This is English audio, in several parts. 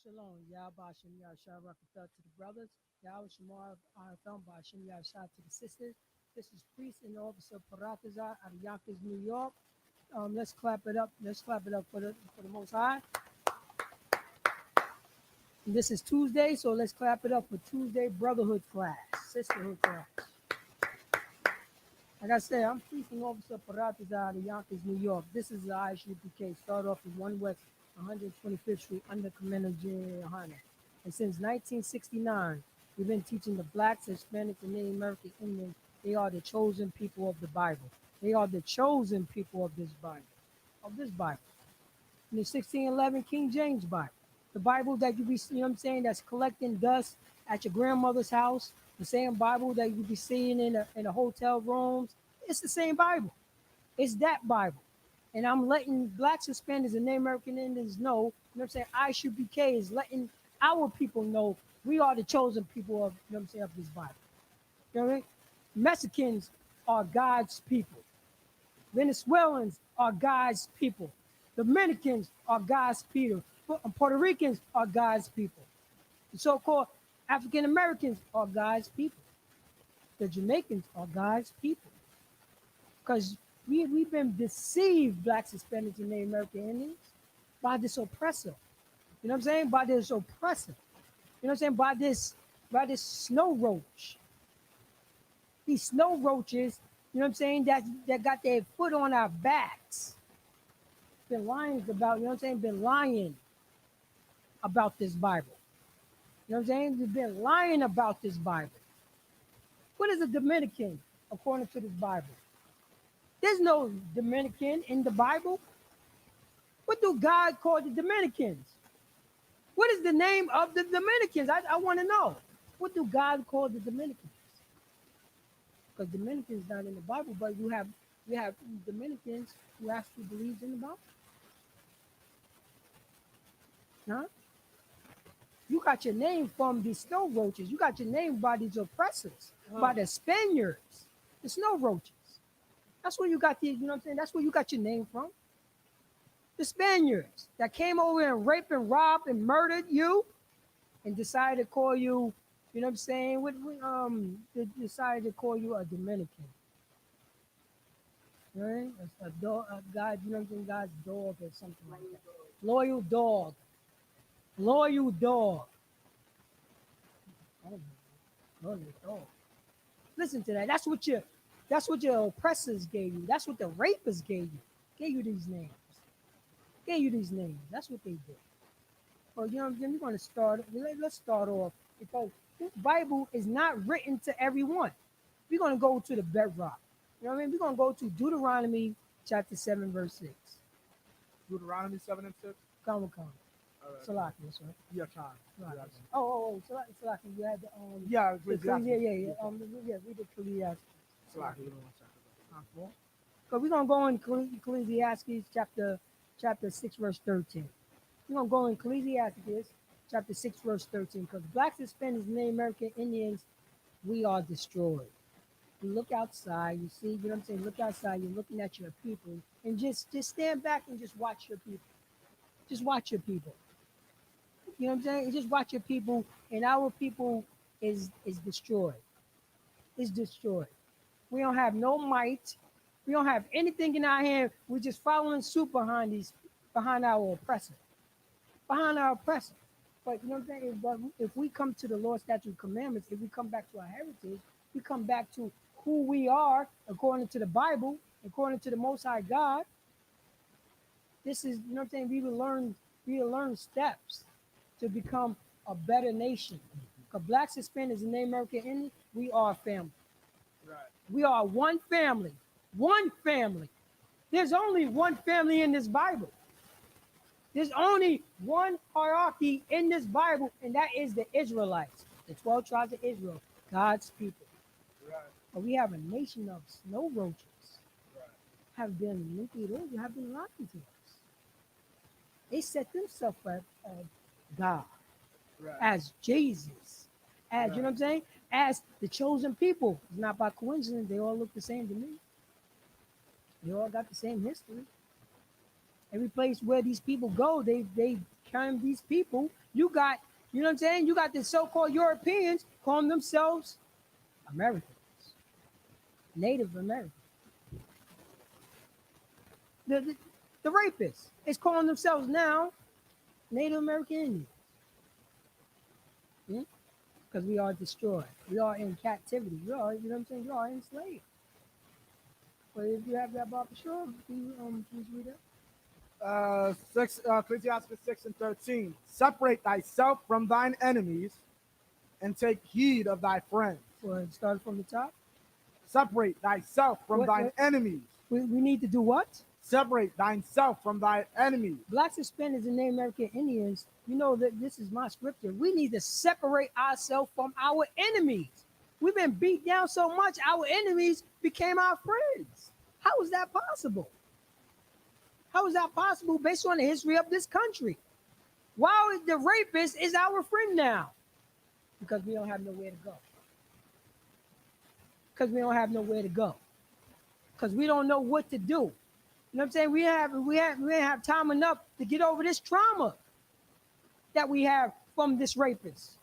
Shalom. Yahba Shem Yahshua Rakatah to the brothers. Yahweh Shemar Artham Shem Yahshua to the sisters. This is Priest and Officer Paratazar out of Yonkers, New York. Let's clap it up. Let's clap it up for the Most High. And this is Tuesday, so let's clap it up for Tuesday Brotherhood class, Sisterhood class. Like I said, I'm Priest and Officer Paratazar out of Yonkers, New York. This is the Isupk. Start off with 1 West 125th Street under Commander J. Yohana. And since 1969, we've been teaching the blacks, Hispanics, and Native American Indians. They are the chosen people of the Bible. They are the chosen people of this Bible. In the 1611 King James Bible. The Bible that you be, you know what I'm saying, that's collecting dust at your grandmother's house. The same Bible that you be seeing in the hotel rooms. It's the same Bible. It's that Bible. And I'm letting blacks, Hispanics, and Native American Indians know, you know what I'm saying, Isupk is letting our people know we are the chosen people of, you know what I'm saying, of this Bible. You know what I mean? Mexicans are God's people. Venezuelans are God's people. Dominicans are God's people. Puerto Ricans are God's people. The so-called African Americans are God's people. The Jamaicans are God's people. Because we've been deceived, blacks, Hispanics, and Native American Indians, by this oppressor. You know what I'm saying? By this oppressor. You know what I'm saying? By this snow roach. These snow roaches, you know what I'm saying, that got their foot on our backs. Been lying about, you know what I'm saying? Been lying about this Bible. You know what I'm saying? They've been lying about this Bible. What is a Dominican according to this Bible? There's no Dominican in the Bible. What do God call the Dominicans? What is the name of the Dominicans? I want to know. What do God call the Dominicans? Because Dominicans not in the Bible, but you have Dominicans who actually believe in the Bible. Huh? You got your name from the snow roaches. You got your name by these oppressors, by the Spaniards, the snow roaches. That's where you got the, you know what I'm saying? That's where you got your name from. The Spaniards that came over and raped and robbed and murdered you and decided to call you, you know what I'm saying? They decided to call you a Dominican. Right? A dog, a God, you know what I'm saying? God's dog or something like that. Loyal dog. Loyal dog. Oh, loyal dog. Listen to that. That's what your oppressors gave you. That's what the rapists gave you. Gave you these names. Gave you these names. That's what they did. Well, you know what I'm saying? We're going to start. Let's start off because this Bible is not written to everyone. We're going to go to the bedrock. You know what I mean? We're going to go to Deuteronomy chapter 7, verse 6. Deuteronomy 7 and 6? Come. All right. Salaki, that's right. Yeah, time. Salaki, you had the Yeah, read the Ecclesiastes. Salaki. Because we're gonna go in Ecclesiastes chapter 6, verse 13. We're gonna go in Ecclesiastes chapter 6, verse 13, because blacks, Hispanics, Native American Indians, we are destroyed. You look outside, you see, you know what I'm saying? Look outside, you're looking at your people, and just stand back and just watch your people. Just watch your people. You know what I'm saying? Just watch your people, and our people is destroyed. It's destroyed. We don't have no might. We don't have anything in our hand. We're just following suit behind our oppressor. Behind our oppressor. But you know what I'm saying? If we come to the Lord, statute, commandments, if we come back to our heritage, we come back to who we are according to the Bible, according to the Most High God. This is, you know what I'm saying? We will learn steps to become a better nation. Because blacks, Hispanics, and Native American Indians, we are family. Right. We are one family. One family. There's only one family in this Bible. There's only one hierarchy in this Bible, and that is the Israelites, the 12 tribes of Israel, God's people. Right. But we have a nation of snow roaches. Right. Have been lying to us. They set themselves as God, Right. as Jesus, as you know what I'm saying, as the chosen people. It's not by coincidence. They all look the same to me. They all got the same history. Every place where these people go, they term these people. You got, you know what I'm saying? You got the so-called Europeans calling themselves Americans, Native Americans. The, the rapists is calling themselves now Native American Indians. Because we are destroyed. We are in captivity. We are, you know what I'm saying? We are enslaved. But if you have that Bible, sure, can you please read it? Ecclesiastes 6:13. Separate thyself from thine enemies and take heed of thy friends. Well, start from the top. Separate thyself from What- thine what- enemies. We need to do what? Separate thyself from thy enemies. Blacks, Hispanics, and Native American Indians, you know that this is my scripture. We need to separate ourselves from our enemies. We've been beat down so much, our enemies became our friends. How is that possible? How is that possible based on the history of this country? Why the rapist is our friend now? Because we don't have nowhere to go. Because we don't have nowhere to go. Because we don't know what to do. You know what I'm saying? We didn't have time enough to get over this trauma that we have from this rapist,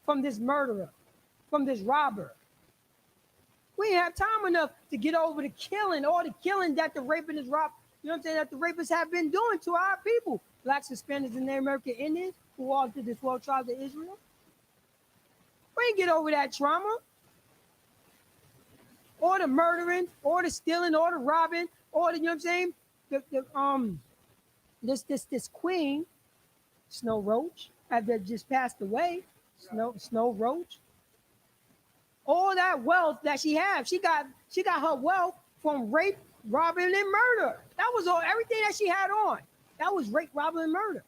from this murderer, from this robber. We didn't have time enough to get over the killing, all the killing that the rapist is rob. You know what I'm saying? That the rapists have been doing to our people, Blacks, Hispanics, and Native American Indians, who all to the 12 tribes of Israel. We didn't get over that trauma, or the murdering, or the stealing, or the robbing, or the, you know what I'm saying? This queen, Snow Roach, that just passed away, Snow Roach. All that wealth that she had, she got her wealth from rape, robbing, and murder. That was all, everything that she had on. That was rape, robbing, and murder.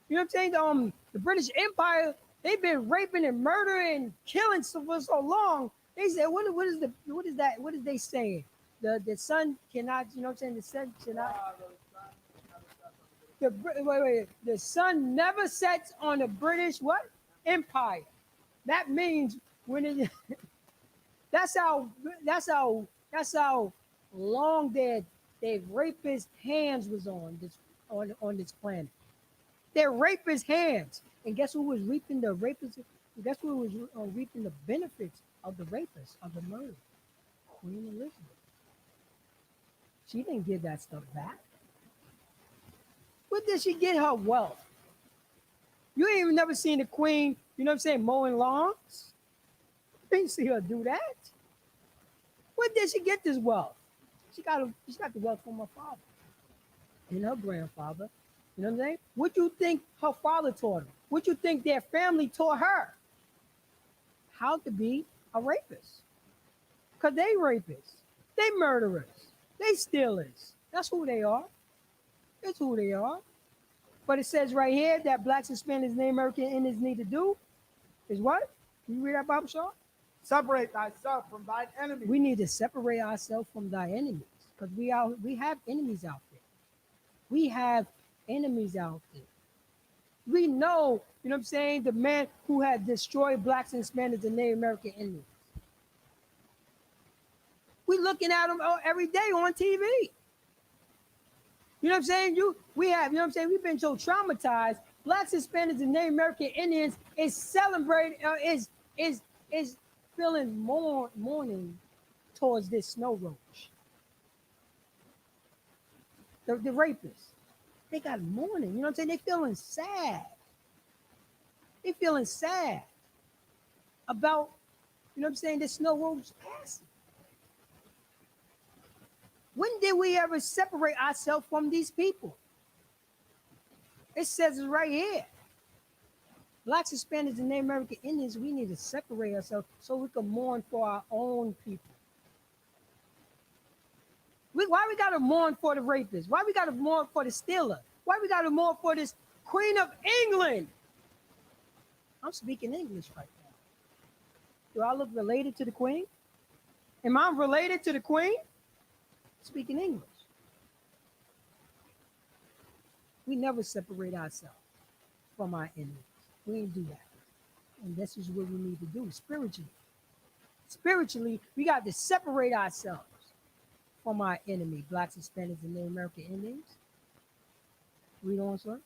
You know what I'm saying? The British Empire, they've been raping and murdering and killing for so long. They said, what is that? What is they saying? The sun cannot, you know what I'm saying? The sun cannot. The sun never sets on the British what? Empire. That means when it that's how long their rapist hands was on this planet. Their rapist hands. And guess who was reaping the rapist? Guess who was reaping the benefits of the rapist, of the murder? Queen Elizabeth. She didn't give that stuff back. Where did she get her wealth? You ain't even never seen the queen, you know what I'm saying, mowing lawns. You ain't see her do that. Where did she get this wealth? She got the wealth from her father and her grandfather. You know what I'm saying? What you think her father taught her? What you think their family taught her? How to be a rapist. Because they rapists. They murderers. They stealers. That's who they are. That's who they are. But it says right here that Blacks, Hispanics, Native American Indians need to do is what? You read that, Bible Shaw? Separate thyself from thine enemies. We need to separate ourselves from thy enemies. Because we have enemies out there. We have enemies out there. We know, you know what I'm saying, the man who had destroyed Blacks and Hispanics and Native American Indians. We looking at them every day on TV. You know what I'm saying? We have, you know what I'm saying? We've been so traumatized. Blacks, Hispanics, and Native American Indians is celebrating, is feeling mourning towards this Snow Roach. The rapists. They got mourning. You know what I'm saying? They feeling sad. They feeling sad about, you know what I'm saying, the Snow Roach passing. When did we ever separate ourselves from these people? It says it right here. Blacks, Hispanics, and Native American Indians, we need to separate ourselves so we can mourn for our own people. Why we got to mourn for the rapist? Why we got to mourn for the stealer? Why we got to mourn for this Queen of England? I'm speaking English right now. Do I look related to the Queen? Am I related to the Queen? Speaking English. We never separate ourselves from our enemies. We ain't do that. And this is what we need to do spiritually. Spiritually, we got to separate ourselves from our enemy, Blacks, Hispanics, and Native American Indians. Read on, sir.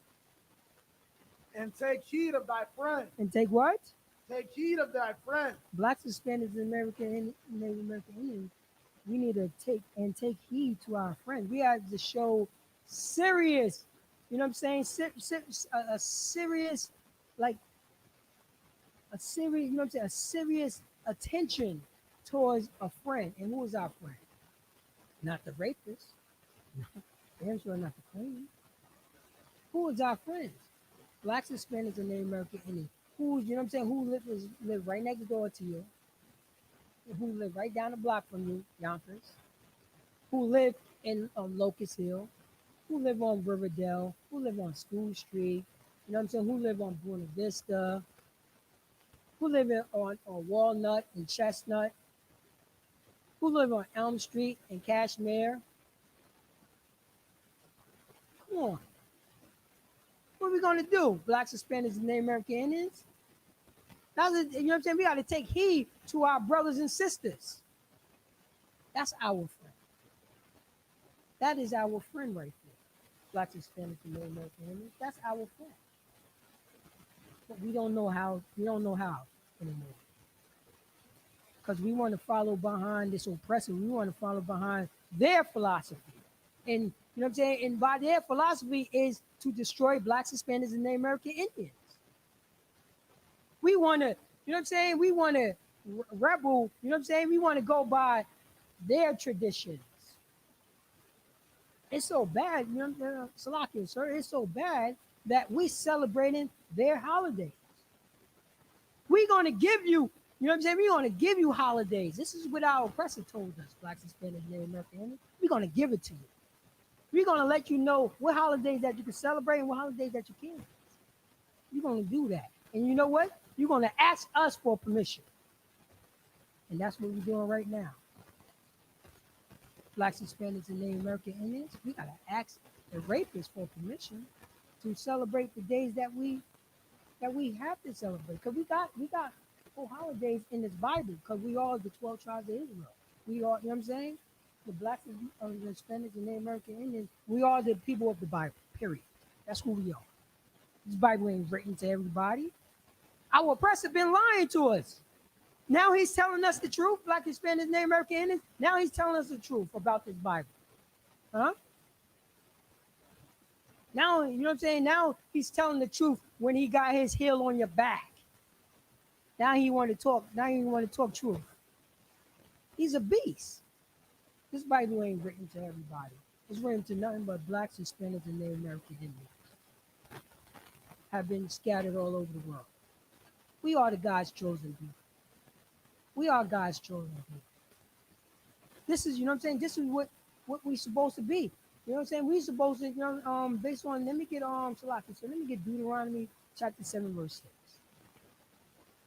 And take heed of thy friend. And take what? Take heed of thy friend. Blacks, Hispanics, and Native American Indians, we need to take heed to our friends. We have to show serious, you know what I'm saying? A serious, like a serious, you know what I'm saying? A serious attention towards a friend. And who is our friend? Not the rapist. Damn sure not the queen. Who is our friends? Blacks, Hispanics, and Native American Indians. Who, you know what I'm saying? Who live right next door to you? Who live right down the block from you, Yonkers? Who live in Locust Hill? Who live on Riverdale? Who live on School Street? You know what I'm saying? Who live on Buena Vista? Who live on Walnut and Chestnut? Who live on Elm Street and Cashmere? Come on. What are we going to do? Blacks, Hispanics, and Native American Indians? You know what I'm saying? We got to take heed to our brothers and sisters. That's our friend. That is our friend right there. Blacks, Hispanics, and Native American Indians. That's our friend. But we don't know how. We don't know how anymore. Because we want to follow behind this oppressor. We want to follow behind their philosophy. And you know what I'm saying? And by their philosophy is to destroy Blacks, Hispanics, and Native American Indians. We want to, you know what I'm saying? We want to rebel, you know what I'm saying? We want to go by their traditions. It's so bad, you know, Salakia, sir, it's so bad that we celebrating their holidays. We're going to give you, you know what I'm saying? We're going to give you holidays. This is what our oppressor told us, Blacks, Hispanics, Native American Indians. We're going to give it to you. We're going to let you know what holidays that you can celebrate and what holidays that you can't. You're going to do that. And you know what? You're going to ask us for permission. And that's what we're doing right now. Blacks, Hispanics, and Native American Indians, we got to ask the rapists for permission to celebrate the days that we have to celebrate. Because we got full holidays in this Bible, because we are the 12 tribes of Israel. We are, you know what I'm saying? The Blacks, the Hispanics, and Native American Indians, we are the people of the Bible, period. That's who we are. This Bible ain't written to everybody. Our oppressor been lying to us. Now he's telling us the truth, Black, Hispanic, Native American Indians. Now he's telling us the truth about this Bible. Huh? Now, you know what I'm saying? Now he's telling the truth when he got his heel on your back. Now he want to talk. Now he want to talk truth. He's a beast. This Bible ain't written to everybody. It's written to nothing but Blacks, Hispanics, and Native American Indians. Have been scattered all over the world. We are the God's chosen people. We are God's chosen people. This is, you know what I'm saying? This is what we're supposed to be. You know what I'm saying? We're supposed to, you know, based on, let me get Salaki. So let me get Deuteronomy chapter 7, verse 6.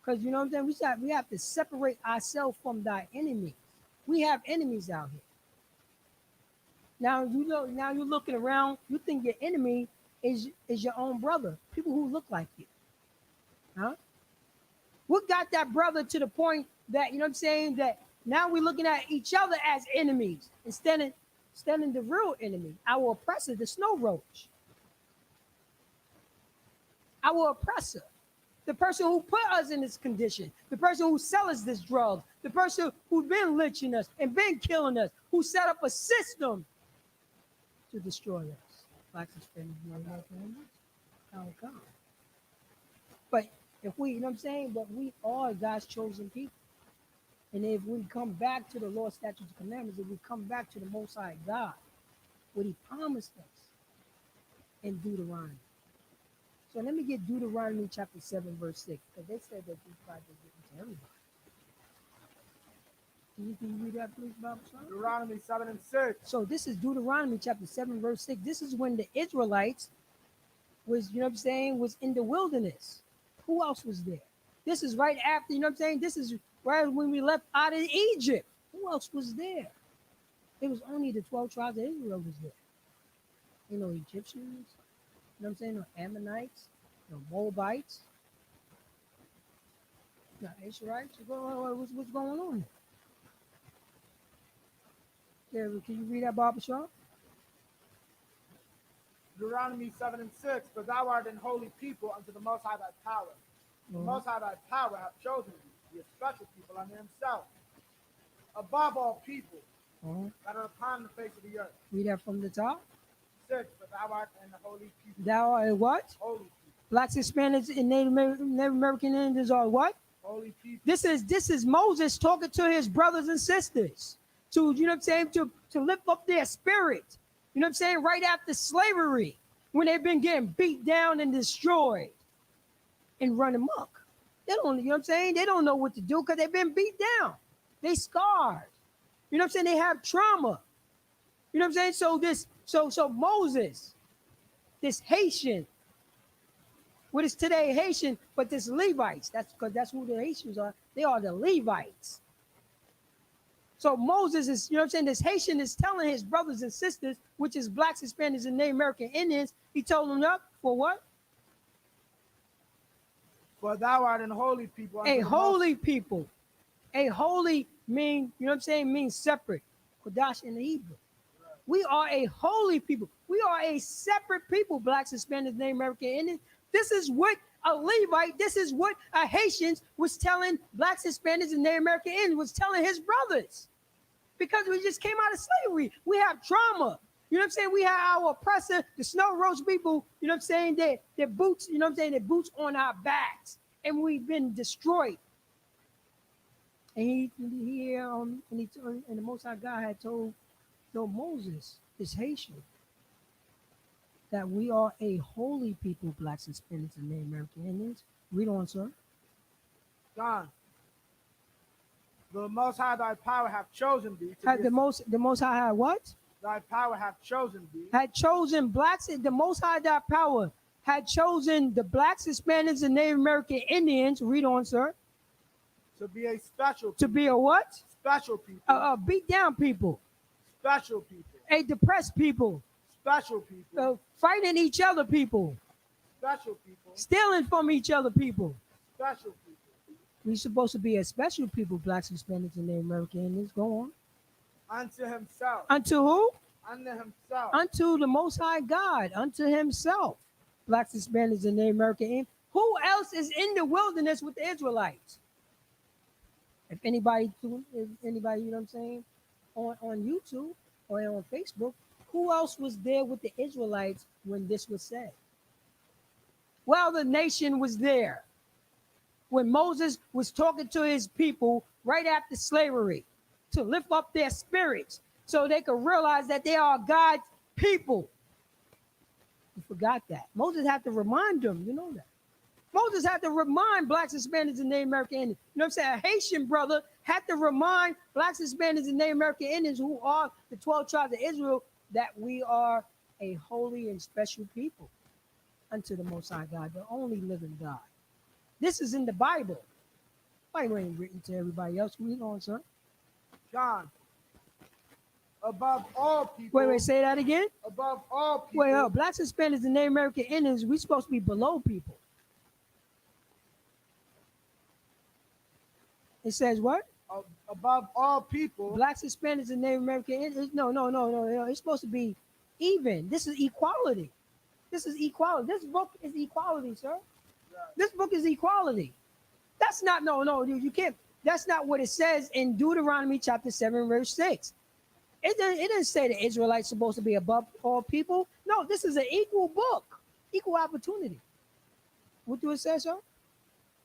Because you know what I'm saying? We have to separate ourselves from thy enemies. We have enemies out here. Now you're looking around, you think your enemy is your own brother, people who look like you. Huh? What got that brother to the point that, you know what I'm saying, that now we're looking at each other as enemies instead of the real enemy, our oppressor, the snow roach. Our oppressor, the person who put us in this condition, the person who sells us this drug, the person who's been lynching us and been killing us, who set up a system to destroy us. Blacks, Hispanics, how it comes. But if we, you know what I'm saying, but we are God's chosen people. And if we come back to the law, statutes, and commandments, if we come back to the Most High God, what he promised us in Deuteronomy. So let me get Deuteronomy chapter 7, verse 6, because they said that these Bibles are written to everybody. Can you read that, please, Bob? Deuteronomy 7 and 6. So this is Deuteronomy chapter 7, verse 6. This is when the Israelites was, you know what I'm saying, was in the wilderness. Who else was there? This is right after, you know what I'm saying? This is right when we left out of Egypt. Who else was there? It was only the 12 tribes of Israel was there. You know, Egyptians, you know what I'm saying? No Ammonites, no Moabites, no Israelites. What's going on there? Yeah, can you read that, Barbara Shaw? Deuteronomy 7 and 6, for thou art an holy people unto the Most High thy power. The Most High thy power hath chosen thee to be a special people unto himself, above all people that are upon the face of the earth. Read that from the top. 6, for thou art an holy people. Thou art a what? Holy people. Blacks, Hispanics, and Native American Indians are what? Holy people. This is Moses talking to his brothers and sisters to, you know what I'm saying, to lift up their spirit. You know what I'm saying? Right after slavery, when they've been getting beat down and destroyed and run amok. They don't, you know what I'm saying? They don't know what to do because they've been beat down. They scarred. You know what I'm saying? They have trauma. You know what I'm saying? So Moses, this Haitian, what is today Haitian, but this Levites, that's because that's who the Haitians are. They are the Levites. So Moses is, you know what I'm saying, this Haitian is telling his brothers and sisters, which is blacks, Hispanics, and Native American Indians, he told them up for what? For thou art an holy people. A holy people. A holy mean, you know what I'm saying, means separate. Kodash in the Hebrew. We are a holy people. We are a separate people, blacks, Hispanics, Native American Indians. This is what a Levite, this is what a Haitian was telling blacks, Hispanics, and Native American Indians, was telling his brothers. Because we just came out of slavery. We have trauma. You know what I'm saying? We have our oppressor, the snow roast people, you know what I'm saying? Their boots, you know what I'm saying? Their boots on our backs. And we've been destroyed. And and the Most High God had told Moses, this Haitian, that we are a holy people, blacks, Hispanics, and Native American Indians. Read on, sir. John. The Most High thy power hath chosen thee. The Most High had what? Thy power hath chosen thee. Had chosen blacks. The Most High thy power had chosen the blacks, Hispanics, and Native American Indians. Read on, sir. To be a special people. To be a what? Special people. Beat down people. Special people. A depressed people. Special people. Fighting each other people. Special people. Stealing from each other people. Special people. We're supposed to be a special people, blacks, Hispanics, and Native American Indians. Go on. Unto himself. Unto who? Unto himself. Unto the Most High God. Unto himself. Blacks, Hispanics, and Native American Indians. Who else is in the wilderness with the Israelites? If anybody, you know what I'm saying, on YouTube or on Facebook, who else was there with the Israelites when this was said? Well, the nation was there. When Moses was talking to his people right after slavery to lift up their spirits so they could realize that they are God's people. You forgot that. Moses had to remind them, you know that. Moses had to remind blacks, Hispanics, and Native American Indians. You know what I'm saying? A Haitian brother had to remind blacks, Hispanics, and Native American Indians, who are the 12 tribes of Israel, that we are a holy and special people unto the Most High God, the only living God. This is in the Bible. Bible ain't written to everybody else. Read on, sir. John. Above all people. Wait, say that again. Above all people. Wait, blacks, Hispanics, and Native American Indians, we're supposed to be below people. It says what? Above all people. Blacks, Hispanics, and Native American Indians. No. It's supposed to be even. This is equality. This is equality. This book is equality, sir. This book is equality. That's not, you can't. That's not what it says in Deuteronomy chapter 7, verse 6. It didn't say the Israelites supposed to be above all people. No, this is an equal book, equal opportunity. What do it say, sir?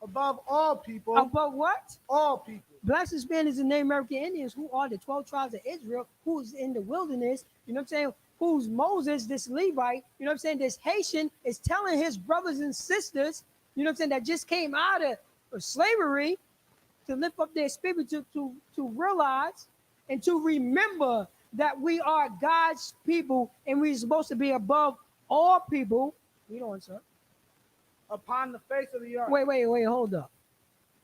Above all people. Above what? All people. Blacks, Hispanics, and Native American Indians, who are the 12 tribes of Israel, who's in the wilderness, you know what I'm saying? Who's Moses, this Levite, you know what I'm saying? This Haitian is telling his brothers and sisters, you know what I'm saying, that just came out of slavery to lift up their spirit, to realize and to remember that we are God's people and we're supposed to be above all people. Read on, sir. Upon the face of the earth. Wait, hold up.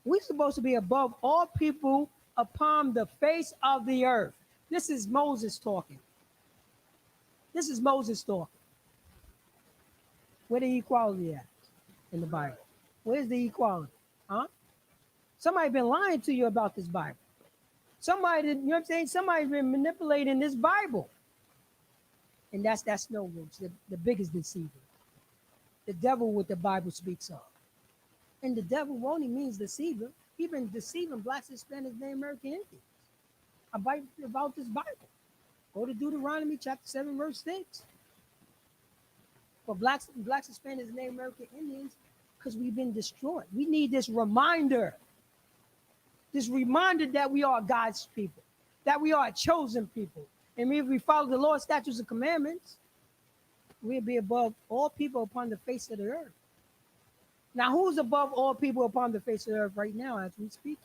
We're supposed to be above all people upon the face of the earth. This is Moses talking. This is Moses talking. Where the equality at in the Bible? Where's the equality? Huh? Somebody been lying to you about this Bible. Somebody, you know what I'm saying? Somebody's been manipulating this Bible. And that's no roots, the biggest deceiver. The devil, what the Bible speaks of. And the devil only means deceiver. He been deceiving blacks, Hispanics, Native American Indians about this Bible. Go to Deuteronomy chapter 7, verse 6. For blacks, Hispanics, Native American Indians, because we've been destroyed. We need this reminder that we are God's people, that we are a chosen people. And if we follow the Lord's statutes and commandments, we'll be above all people upon the face of the earth. Now, who's above all people upon the face of the earth right now as we speak?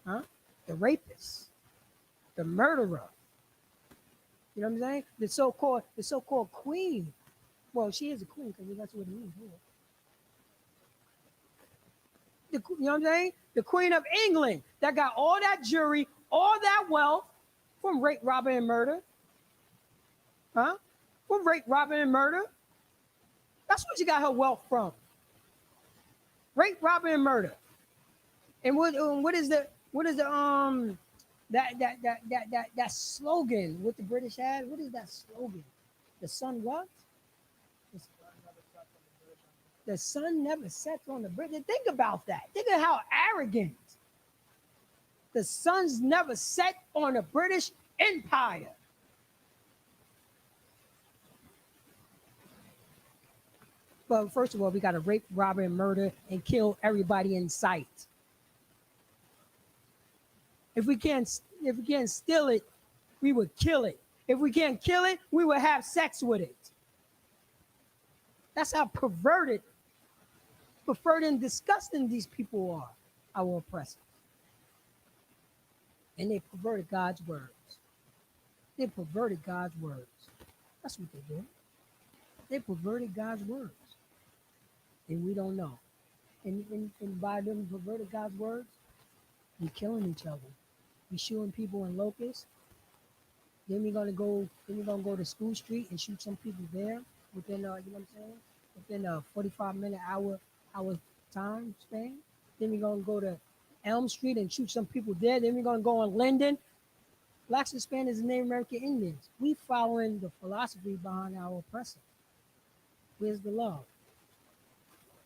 Huh? The rapist, the murderer. You know what I'm saying? The so-called queen. Well, she is a queen because that's what it means. You know what I'm saying? The Queen of England that got all that jewelry, all that wealth from rape, robbery, and murder. Huh? From rape, robbery, and murder. That's what she got her wealth from. Rape, robbery, and murder. And what is the that slogan what the British had? What is that slogan? The sun what? The sun never sets on the British. Think about that. Think of how arrogant. The sun's never set on the British Empire. But first of all, we got to rape, rob, and murder and kill everybody in sight. If we can't steal it, we would kill it. If we can't kill it, we would have sex with it. That's how perverted and disgusting these people are, our oppressors. And they perverted God's words. They perverted God's words. That's what they did. They perverted God's words. And we don't know. And by them perverted God's words, we're killing each other. We're shooting people in Locust. Then we're gonna go to School Street and shoot some people there within you know what I'm saying? Within a 45-minute hour time span. Then we're gonna go to Elm Street and shoot some people there. Then we're gonna go on Linden. Blacks, Hispanics, and Native American Indians. We following the philosophy behind our oppressor. Where's the love?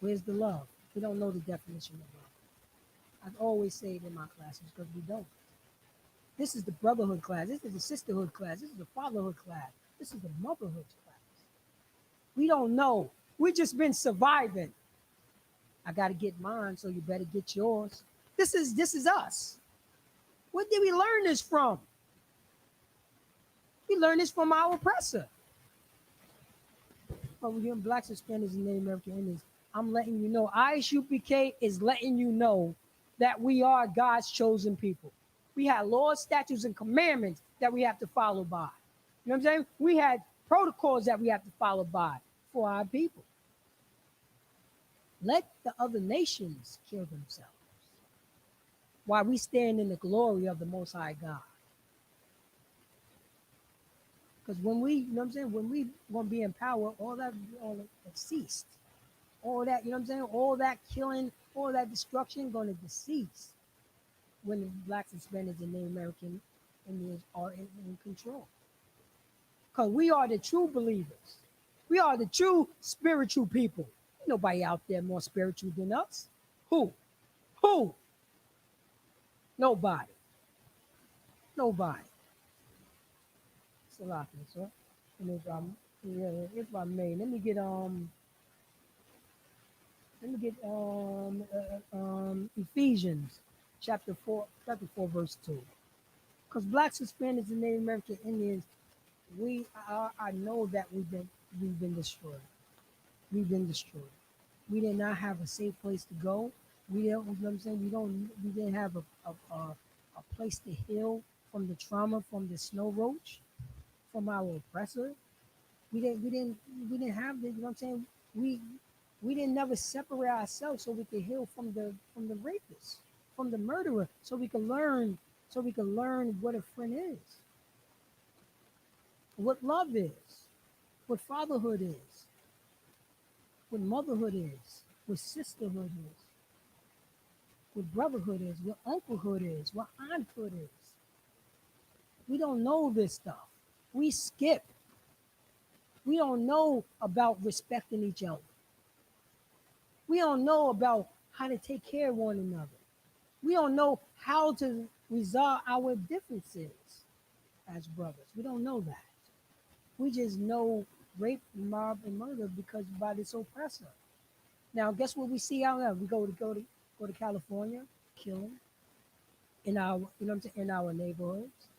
Where's the love? We don't know the definition of love. I always say it in my classes because we don't. This is the brotherhood class. This is the sisterhood class. This is the fatherhood class. This is the motherhood class. We don't know. We just been surviving. I got to get mine, so you better get yours. This is us. Where did we learn this from? We learned this from our oppressor. Over here in Blacks, Hispanics, and Native American Indians, I'm letting you know. Isupk is letting you know that we are God's chosen people. We had laws, statutes, and commandments that we have to follow by. You know what I'm saying? We had protocols that we have to follow by for our people. Let the other nations kill themselves while we stand in the glory of the Most High God. Because when we, you know what I'm saying, when we want to be in power, all that ceased. All that, you know what I'm saying, all that killing, all that destruction going to cease when the Blacks, Hispanics, and Native American Indians are in control. Because we are the true believers. We are the true spiritual people. Ain't nobody out there more spiritual than us. Who? Nobody. It's a lot, sir. And if I may, let me get Ephesians chapter 4, verse 2. Because Blacks, Hispanics, and Native American Indians, I know that we've been destroyed. We've been destroyed. We did not have a safe place to go. We don't, you know what I'm saying? We didn't have a place to heal from the trauma from the snow roach, from our oppressor. We didn't have the, you know what I'm saying? We didn't never separate ourselves so we could heal from the rapist, from the murderer, so we could learn what a friend is, what love is, what fatherhood is, what motherhood is, what sisterhood is, what brotherhood is, what unclehood is, what aunthood is. We don't know this stuff. We skip. We don't know about respecting each other. We don't know about how to take care of one another. We don't know how to resolve our differences as brothers. We don't know that. We just know rape, mob, and murder because by this oppressor. Now, guess what we see out there? We go to California, killing in our, you know what I'm saying, in our neighborhoods.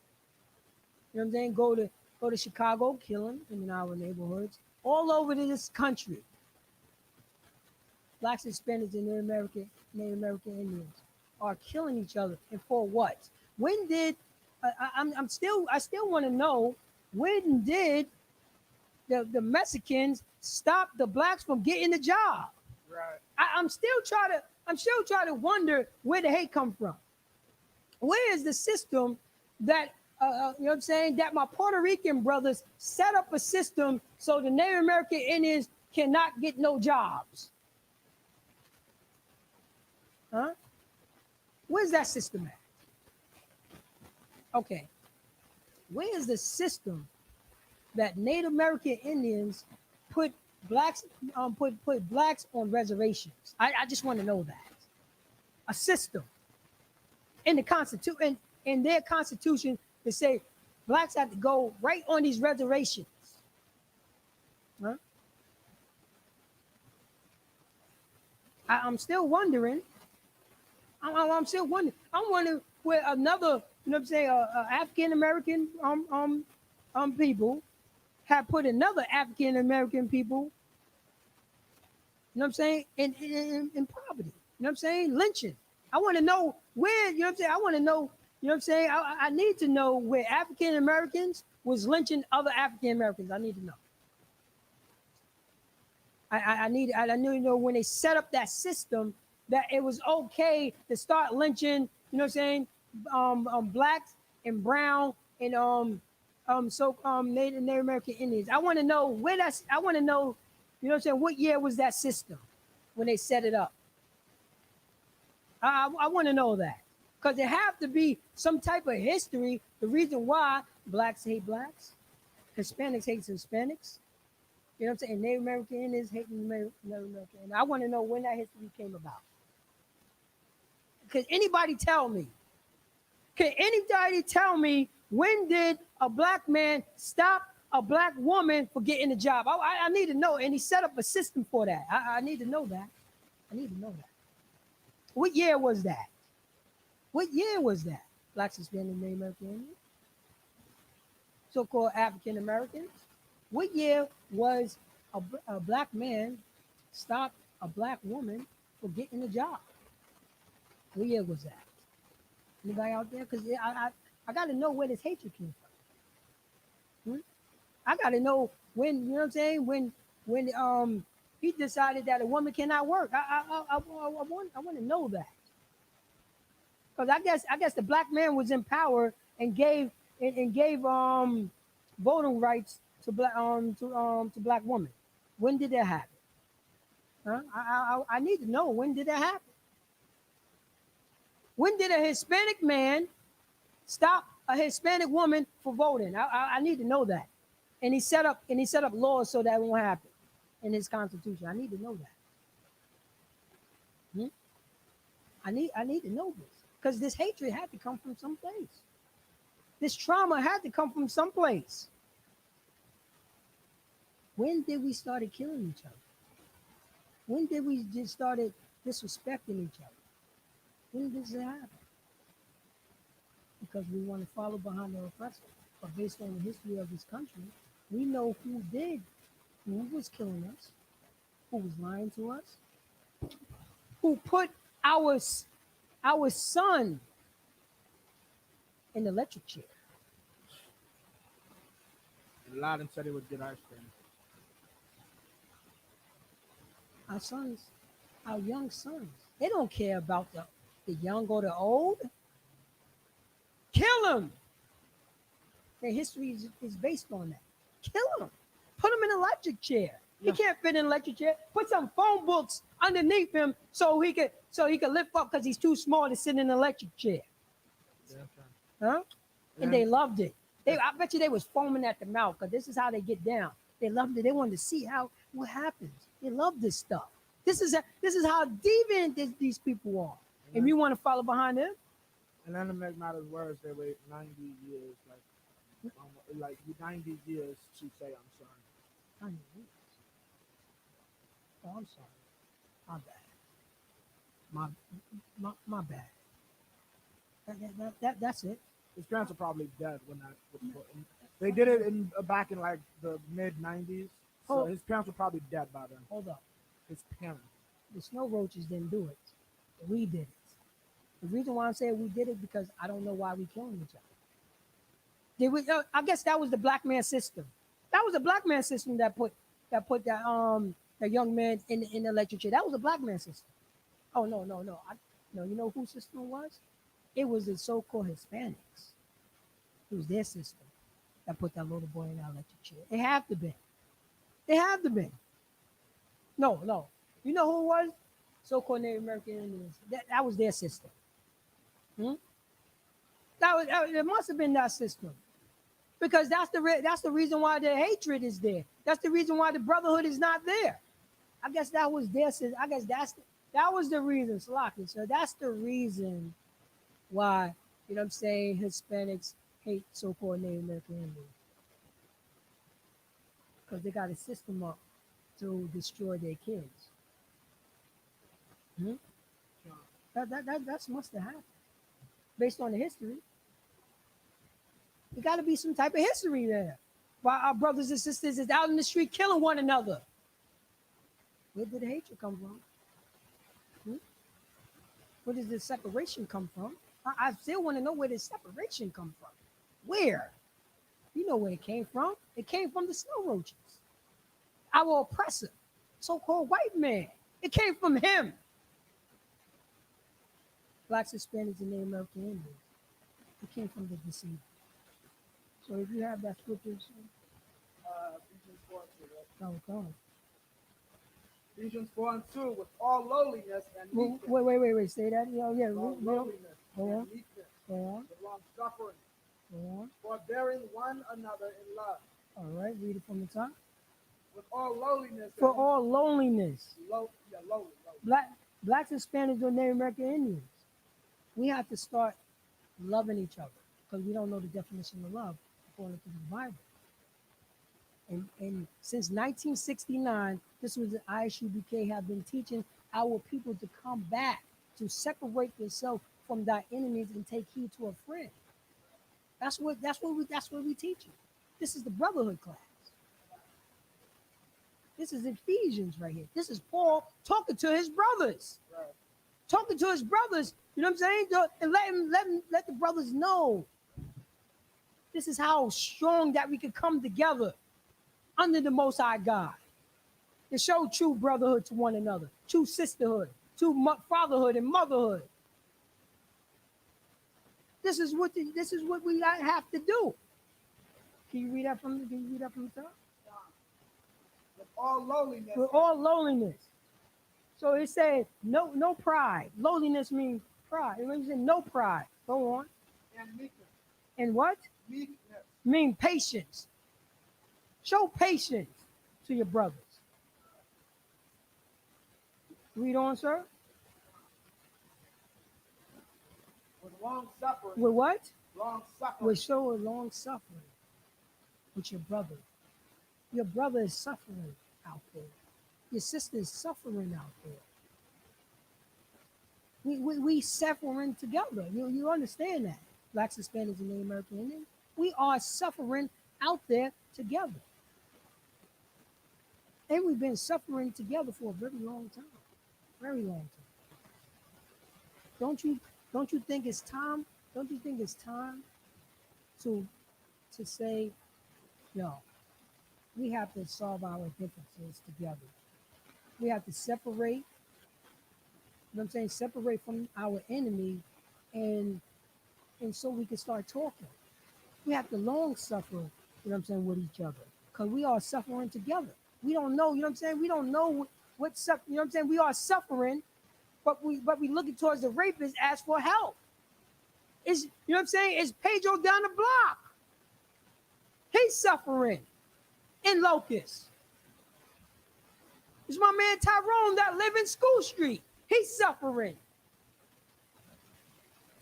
You know what I'm saying? Go to Chicago, killing in our neighborhoods. All over this country, blacks, Hispanics, and Native American Indians are killing each other. And for what? When did I still want to know, when did the Mexicans stop the blacks from getting the job? Right. I'm still trying to wonder where the hate come from. Where is the system that you know what I'm saying, that my Puerto Rican brothers set up a system so the Native American Indians cannot get no jobs? Huh? Where's that system at? Okay. Where is the system that Native American Indians put blacks put blacks on reservations? I just want to know that. A system in the Constitution, in their Constitution, to say blacks have to go right on these reservations. Huh? I'm still wondering. I'm still wondering. I'm wondering where another, you know what I'm saying, African American people have put another African American people, you know what I'm saying, in poverty. You know what I'm saying? Lynching. I want to know where, you know what I'm saying? I want to know, you know what I'm saying? I need to know where African Americans was lynching other African Americans. I need to know. I need to know when they set up that system that it was okay to start lynching, you know what I'm saying, blacks and brown and Native American Indians. I want to know where that's. I want to know, you know what I'm saying, what year was that system when they set it up? I want to know that, because there have to be some type of history. The reason why blacks hate blacks, Hispanics hate Hispanics. You know what I'm saying? Native American Indians hate Native American. And I want to know when that history came about. Can anybody tell me? Can anybody tell me when did a black man stop a black woman for getting a job? I need to know. And he set up a system for that. I need to know that. I need to know that. What year was that? What year was that? Blacks, Hispanic, Native American Indians? So-called African Americans? What year was a black man stopped a black woman for getting a job? What year was that? Anybody out there? Because I got to know where this hatred came from. I got to know when, you know what I'm saying, when he decided that a woman cannot work. I want to know that. Because I guess the black man was in power and gave voting rights to black women. When did that happen? Huh? I need to know, when did that happen? When did a Hispanic man stop a Hispanic woman for voting? I need to know that. And he set up laws so that won't happen in his constitution. I need to know that. I need to know this, because this hatred had to come from someplace. This trauma had to come from someplace. When did we started killing each other? When did we just started disrespecting each other? When did this happen? Because we want to follow behind the oppressor. But based on the history of this country, we know who was killing us, who was lying to us, who put our son in the electric chair. Aladdin said he would get ice cream. Our sons, our young sons, they don't care about the young or the old. Kill them. Their history is based on that. Kill them. Put him in an electric chair. He can't fit in an electric chair. Put some phone books underneath him so he could lift up, because he's too small to sit in an electric chair. Yeah, huh? And they loved it. I bet you they was foaming at the mouth because this is how they get down. They loved it. They wanted to see what happens. They love this stuff. This is how deviant these people are. And you want to follow behind them? And then to make matters worse, they wait 90 years, like 90 years to say I'm sorry. 90 years. Oh, I'm sorry. My bad. My bad. That's it. His parents are probably dead when that was put in. They did it back in like the mid 90s. So his parents were probably dead by then. Hold up. His parents. The snow roaches didn't do it. We did it. The reason why I'm saying we did it because I don't know why we killing each other. I guess that was the black man system. That was a black man system that put that young man in the electric chair. That was a black man system. Oh no. You know whose system it was? It was the so-called Hispanics. It was their system that put that little boy in that electric chair. It have to be. They have to be. No. You know who it was? So-called Native American Indians. That was their system. It must have been that system. Because that's the reason why the hatred is there. That's the reason why the brotherhood is not there. I guess that was their system. I guess that was the reason, Slaki. So that's the reason why, you know what I'm saying, Hispanics hate so-called Native American Indians. Because they got a system up to destroy their kids. That must have happened. Based on the history. There got to be some type of history there. Why our brothers and sisters is out in the street killing one another. Where did the hatred come from? Where does the separation come from? I still want to know where the separation come from. Where? You know where it came from. It came from the snow roaches. Our oppressor, so-called white man. It came from him. Blacks, Hispanics, and Native American Indians. It came from the deceiver. So if you have that scripture, Ephesians 4 and 2. go on. Ephesians 4 and 2, with all lowliness and meekness. Wait. Say that. Yeah. Lowliness Go on. and meekness. Go on. With long suffering. Go on. Forbearing one another in love. All right. Read it from the top. With all lowliness. For all loneliness. Lowly. Blacks, Hispanics, or Native American Indians. We have to start loving each other because we don't know the definition of love according to the Bible. And since 1969, this was the ISUBK have been teaching our people to come back, to separate yourself from thy enemies and take heed to a friend. That's what we teaching. This is the brotherhood class. This is Ephesians right here. This is Paul talking to his brothers. Right. Talking to his brothers, you know what I'm saying? And let the brothers know. This is how strong that we can come together under the Most High God to show true brotherhood to one another, true sisterhood, true fatherhood and motherhood. This is what we have to do. Can you read that from the top? With all lowliness. With all lowliness. So it says no pride. Lowliness means pride. It means no pride. Go on. And meekness. And what? Meekness. Mean patience. Show patience to your brothers. Read on, sir. With long suffering. With what? Long suffering. With show a long suffering with your brother. Your brother is suffering out there. Your sister is suffering out there. We suffering together. You understand that? Blacks, Hispanics, and Native American Indians. We are suffering out there together. And we've been suffering together for a very long time. Very long time. Don't you think it's time? Don't you think it's time to say, yo, we have to solve our differences together. We have to separate, you know what I'm saying, separate from our enemy and so we can start talking. We have to long suffer, you know what I'm saying, with each other. Because we are suffering together. We don't know, you know what I'm saying? We don't know what's up, you know what I'm saying? We are suffering, but we looking towards the rapist, ask for help. You know what I'm saying? It's Pedro down the block. He's suffering in Locust. It's my man Tyrone that live in School Street. He's suffering.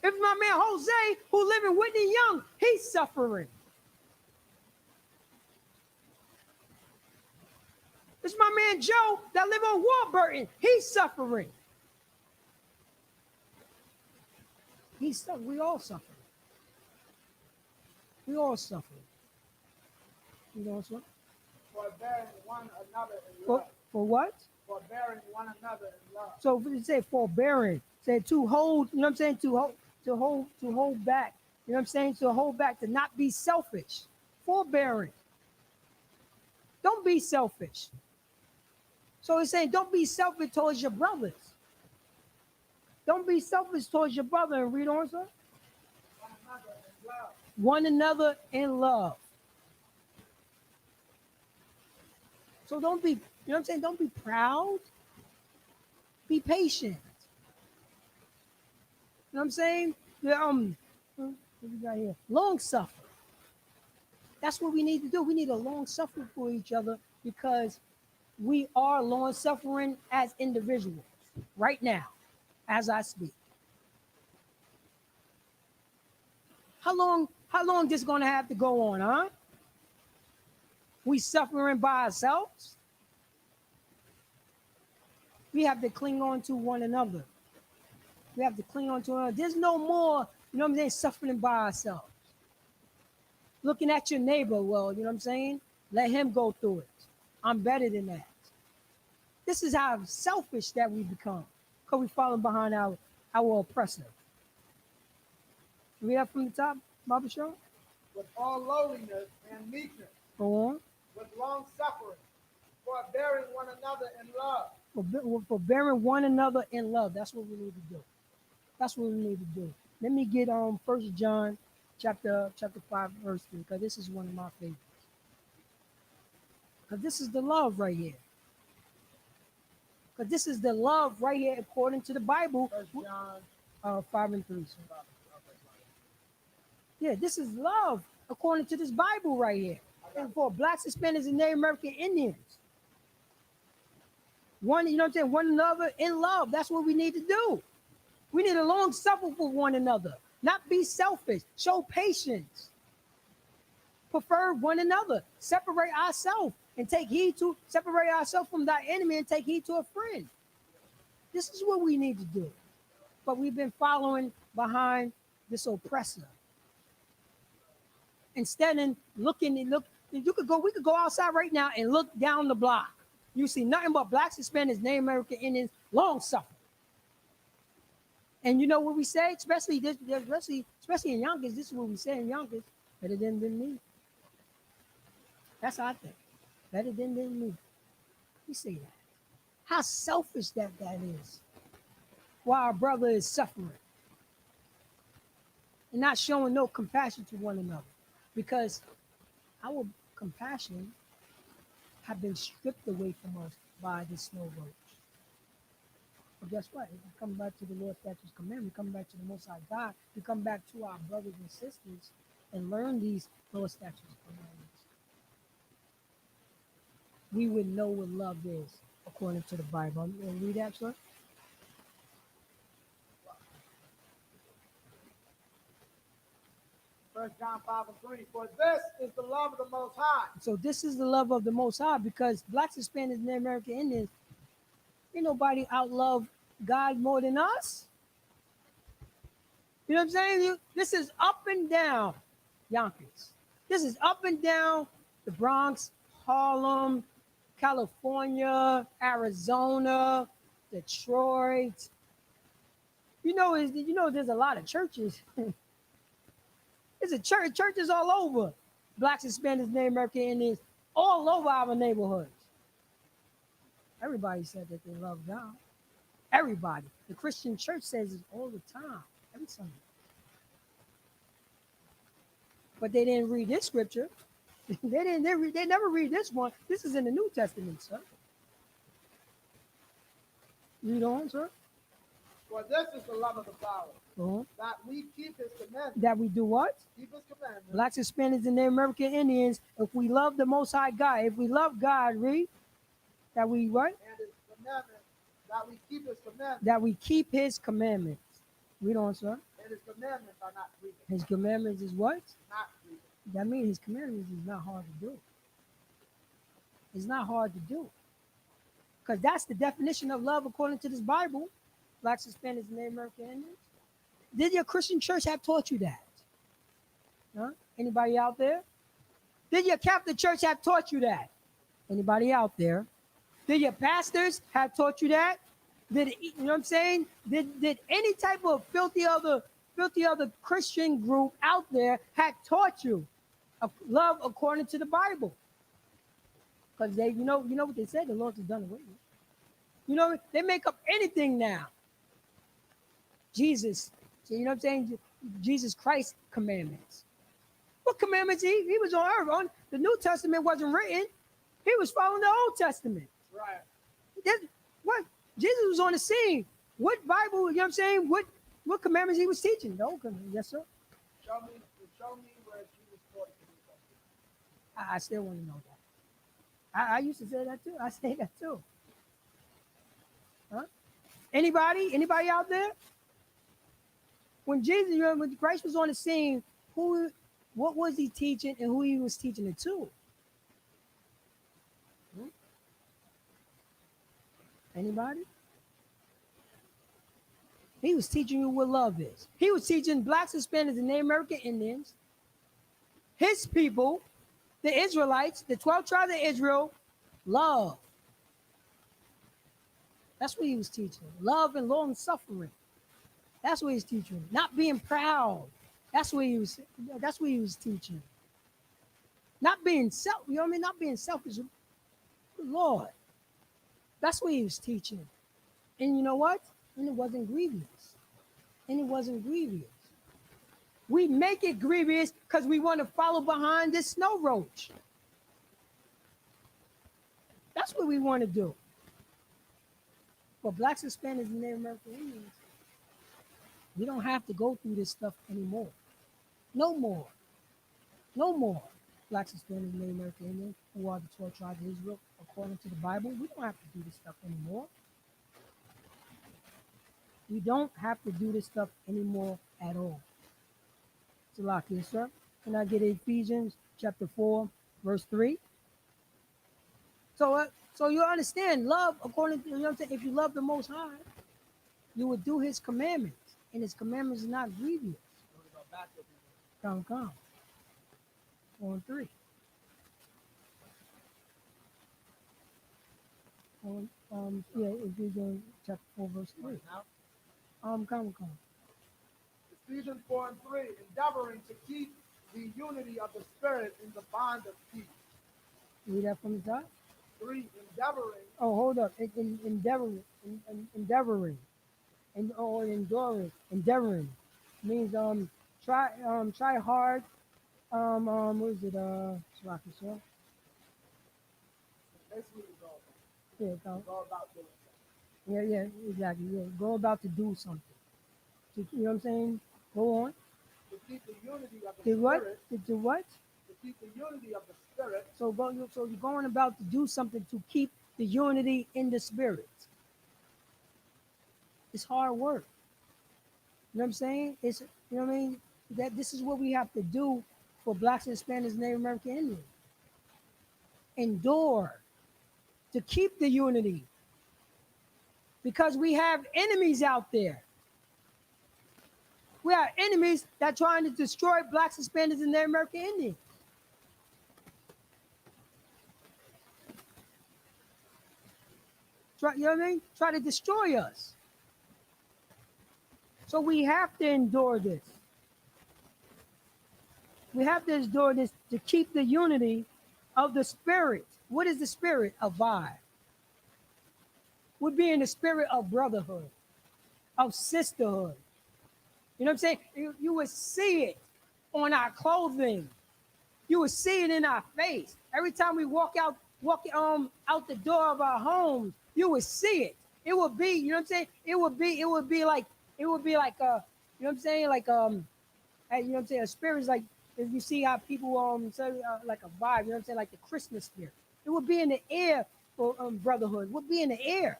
If my man Jose, who live in Whitney Young, he's suffering. It's my man Joe that live on Warburton. He's suffering. We all suffer. We all suffer. You know what? For bearing one another in love. For what? For bearing one another in love. So if you say forbearing, say to hold, you know what I'm saying? To hold back. You know what I'm saying? To hold back, to not be selfish. Forbearing. Don't be selfish. So he's saying, don't be selfish towards your brothers. Don't be selfish towards your brother. And read on, sir. One another in love. So don't be, you know what I'm saying? Don't be proud. Be patient. You know what I'm saying? What we got here? Long suffering. That's what we need to do. We need a long suffering for each other because we are long suffering as individuals right now, as I speak. How long this going to have to go on, huh? We suffering by ourselves? We have to cling on to one another. We have to cling on to one another. There's no more, you know what I'm saying, suffering by ourselves. Looking at your neighbor, well, you know what I'm saying? Let him go through it. I'm better than that. This is how selfish that we become because we follow behind our oppressor. Read that from the top, Baba Shaw? With all lowliness and meekness. Go on. With long suffering. For bearing one another in love. For bearing one another in love. That's what we need to do. That's what we need to do. Let me get 1 John chapter 5, verse 3, because this is one of my favorites. Because this is the love right here. Because this is the love right here according to the Bible. 1 John 5 and 3. Yeah, this is love according to this Bible right here. And for blacks, Hispanics, and Native American Indians. One, you know what I'm saying? One another in love. That's what we need to do. We need to long suffer for one another. Not be selfish. Show patience. Prefer one another. Separate ourselves and take heed to, separate ourselves from thy enemy and take heed to a friend. This is what we need to do. But we've been following behind this oppressor. Instead of looking, we could go outside right now and look down the block. You see nothing but blacks, Hispanics, Native American Indians, long suffering. And you know what we say, especially in Yonkers, this is what we say in Yonkers, better than me. That's how I think. Better than me. We say that. How selfish that is. While our brother is suffering. And not showing no compassion to one another. Because our compassion have been stripped away from us by the snow roach. But guess what? If we come back to the Lord's statutes commandment, we come back to the Most High God, we come back to our brothers and sisters and learn these Lord's statutes commandments. We would know what love is according to the Bible. And read that, sir. 1 John 5 and 3. For this is the love of the Most High. So this is the love of the Most High because blacks, Hispanics, and American Indians, ain't nobody outlove God more than us. You know what I'm saying? This is up and down Yonkers. This is up and down the Bronx, Harlem, California, Arizona, Detroit. You know, there's a lot of churches. There's churches all over. Blacks, Hispanics, Native American Indians, all over our neighborhoods. Everybody said that they love God. Everybody. The Christian church says it all the time, every Sunday. But they didn't read this scripture. They never read this one. This is in the New Testament, sir. Read on, sir. For this is the love of the Father. that we keep his commandments. That we do what? Keep his commandments. Blacks, Hispanics, and Native American Indians, if we love the Most High God, if we love God, read, that we what? And his commandments, that we keep his commandments. That we keep his commandments. Read on, sir. And his commandments are not grievous. His commandments is what? Not grievous. That means his commandments is not hard to do. It's not hard to do. Because that's the definition of love according to this Bible. Blacks, Hispanics, and Native American Indians. Did your Christian church have taught you that? Huh? Anybody out there? Did your Catholic church have taught you that? Anybody out there? Did your pastors have taught you that? Did you know what I'm saying? Did any type of filthy other Christian group out there had taught you of love according to the Bible? Because they, you know what they said, the Lord has done away with. You know, they make up anything now. Jesus, you know what I'm saying? Jesus Christ commandments. What commandments he was on earth on? The New Testament wasn't written. He was following the Old Testament. Right. What? Jesus was on the scene. What Bible, you know what I'm saying? What commandments he was teaching? The Old Commandments. Yes, sir. Show me where Jesus taught it to be. I still want to know that. I used to say that too. I say that too. Huh? Anybody out there? When Jesus, you know, when Christ was on the scene, what was he teaching and who he was teaching it to? Anybody? He was teaching you what love is. He was teaching blacks, Hispanics, and Native American Indians, his people, the Israelites, the 12 tribes of Israel, love. That's what he was teaching. Love and long suffering. That's what he's teaching. Not being proud. That's what he was teaching. Not being not being selfish. Lord. That's what he was teaching. And you know what? And it wasn't grievous. We make it grievous because we want to follow behind this snow roach. That's what we want to do. But blacks, Hispanics, and Native American Indians, we don't have to go through this stuff anymore. No more. Blacks, Hispanics, and Native American Indians, who are the 12 tribes of Israel, according to the Bible, we don't have to do this stuff anymore. We don't have to do this stuff anymore at all. Salakia, sir. Can I get Ephesians chapter 4, verse 3? So you understand, love, according to, you know what I'm saying, if you love the Most High, you would do his commandments. And his commandments are not grievous. Come. On 3. Ephesians chapter 4, verse 3. Come. Ephesians 4 and 3, endeavoring to keep the unity of the Spirit in the bond of peace. Read that from the top. 3, endeavoring. Oh, hold up. Endeavoring. Endeavoring means try hard. What is it? Slocky, sir. Basically, Go about doing something. Yeah, exactly. Yeah, go about to do something. You know what I'm saying? Go on. To keep the unity of the To what? Spirit. To what? To keep the unity of the Spirit. So you're going about to do something to keep the unity in the Spirit. It's hard work. You know what I'm saying? It's, you know what I mean? That this is what we have to do for blacks, Hispanics, and Native American Indians. Endure to keep the unity. Because we have enemies out there. We have enemies that are trying to destroy blacks, Hispanics, and Native American Indians. You know what I mean? Try to destroy us. So we have to endure this. We have to endure this to keep the unity of the Spirit. What is the Spirit? A vibe. We're being the spirit of brotherhood, of sisterhood. You know what I'm saying? You would see it on our clothing. You would see it in our face. Every time we walk out the door of our homes, you would see it. It would be, you know what I'm saying? It would be like You know what I'm saying? Like you know what I'm saying? A spirit is like if you see how people say like a vibe. You know what I'm saying? Like the Christmas spirit. It would be in the air for brotherhood. It would be in the air.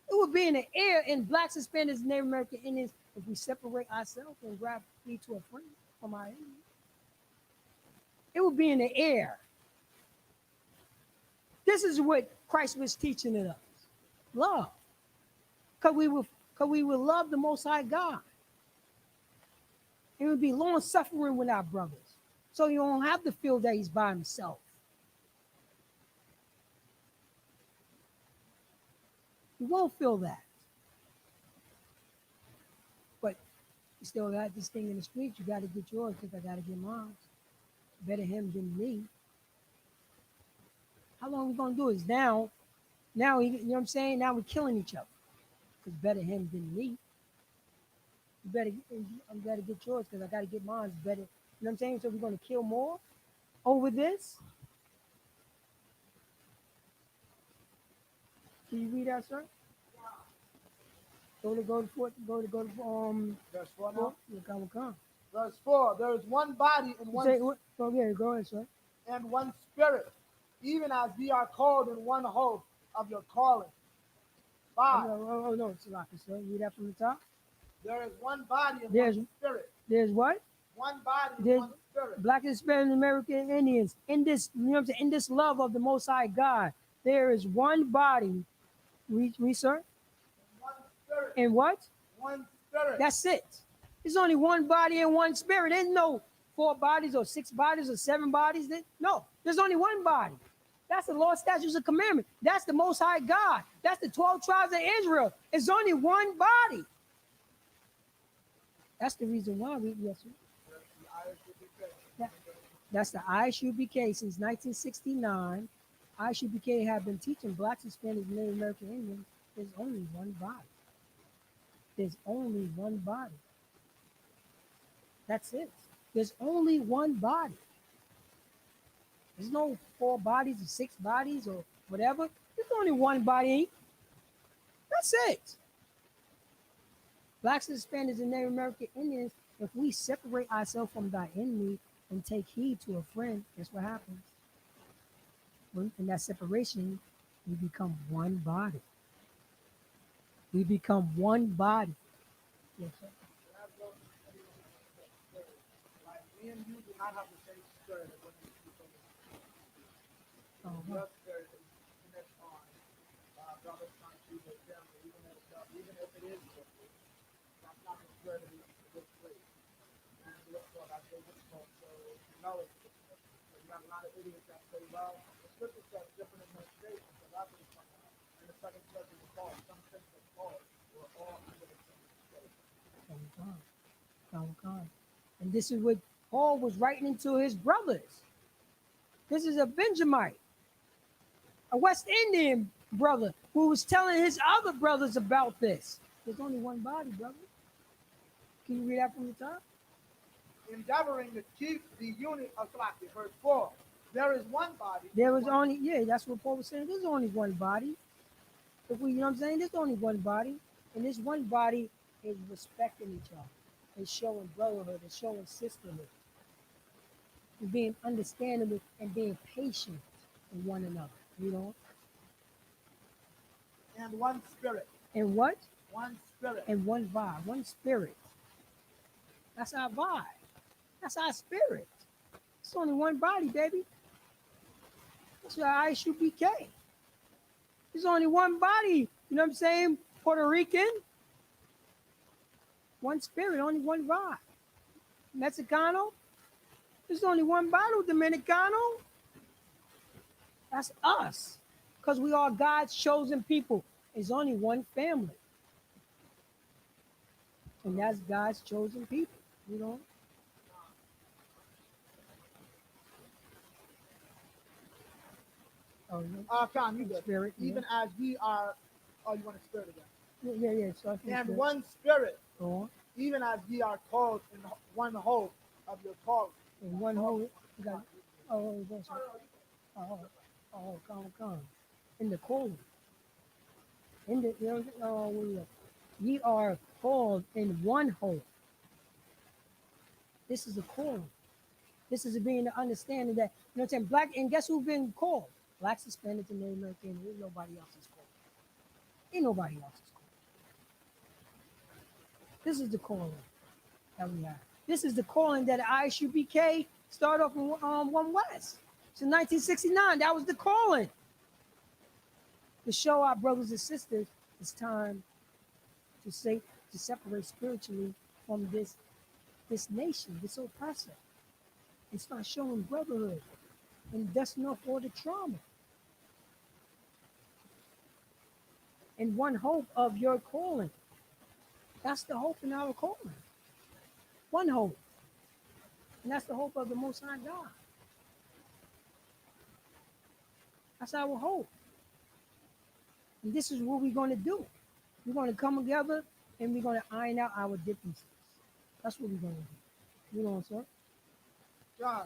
It would be in the air in blacks, Hispanics, Native American Indians if we separate ourselves and grab feet to a friend from our enemy. It would be in the air. This is what Christ was teaching us. Love. Because we will love the Most High God. It would be long suffering with our brothers. So you don't have to feel that he's by himself. You won't feel that. But you still got this thing in the streets. You got to get yours because I got to get mine. Better him than me. How long are we going to do this? Now, you know what I'm saying? Now we're killing each other. Because better him than me. I'm better get yours because I got to get mine. Better. You know what I'm saying? So we're going to kill more over this? Can you read that, sir? Verse 4 now. Come. Verse 4. There is one body and one Go ahead, sir. and one spirit, even as ye are called in one hope of your calling. 5. No, it's like sir. Read that from the top. There is one body and There's one spirit. there's what? One body and There's one spirit. Black and Hispanic American Indians in this, you know what I'm saying, in this love of the Most High God. There is one body. Read, sir. One spirit. And what? One spirit. That's it. There's only one body and one spirit. There's no 4 bodies or 6 bodies or 7 bodies. No, there's only one body. That's the law, statutes, and commandment. That's the Most High God. That's the 12 tribes of Israel. It's only one body. That's the reason why yes, sir. That's the Isupk since 1969. Isupk have been teaching blacks, Hispanics, Native American Indians. There's only one body. There's only one body. That's it. There's only one body. There's no 4 bodies or 6 bodies or whatever. There's only one body. That's it. Blacks, Hispanics, and Native American Indians, if we separate ourselves from thy enemy and take heed to a friend, guess what happens? In that separation, we become one body. We become one body. Yes, sir. Like me and you do not have the same spirit as when you speak of your spirit is connected on brothers, sons, Jesus, family, even if it is different. That's not the spirit of this place. And look for that they would talk, so you know it's different. So you got a lot of idiots that say, well, the scripture says different administration, so that's what it's talking about. And the second church is called, some things are called, we're all under the same spirit. And this is what Paul was writing to his brothers. This is a Benjamite, a West Indian brother who was telling his other brothers about this. There's only one body, brother. Can you read that from the top? Endeavoring to keep the unit of Slacky. Verse 4. There is one body. There was only, that's what Paul was saying. There's only one body. If we, you know what I'm saying? There's only one body. And this one body is respecting each other. It's showing brotherhood. It's showing sisterhood. And being understanding and being patient with one another. You know? And one spirit. And what? One spirit. And one vibe. One spirit. That's our vibe. That's our spirit. It's only one body, baby. That's our Isupk. There's only one body. You know what I'm saying? Puerto Rican. One spirit, only one vibe. Mexicano. There's only one bottle. Dominicano. That's us. Because we are God's chosen people. There's only one family. And that's God's chosen people. You know? Oh, Con, you good. Spirit, even as we are, you want to spirit again? Yeah. So and one spirit, even as ye are called in one hope of your calling. In one hope, come. In the calling. In the, We are called in one hope. This is a calling. This is being the understanding that, you know what I'm saying? Black, and guess who's been called? Blacks, Hispanics, and Native Americans. Ain't nobody else is called. Ain't nobody else is called. This is the calling that we have. This is the calling that ISUPK started off in One West. So 1969, that was the calling. To show our brothers and sisters it's time to say to separate spiritually from this nation, this oppressor. And start showing brotherhood and dusting off all the trauma. And one hope of your calling. That's the hope in our calling. One hope. And that's the hope of the Most High God. That's our hope. And this is what we're going to do. We're going to come together and we're going to iron out our differences. That's what we're going to do. You know what I'm saying? John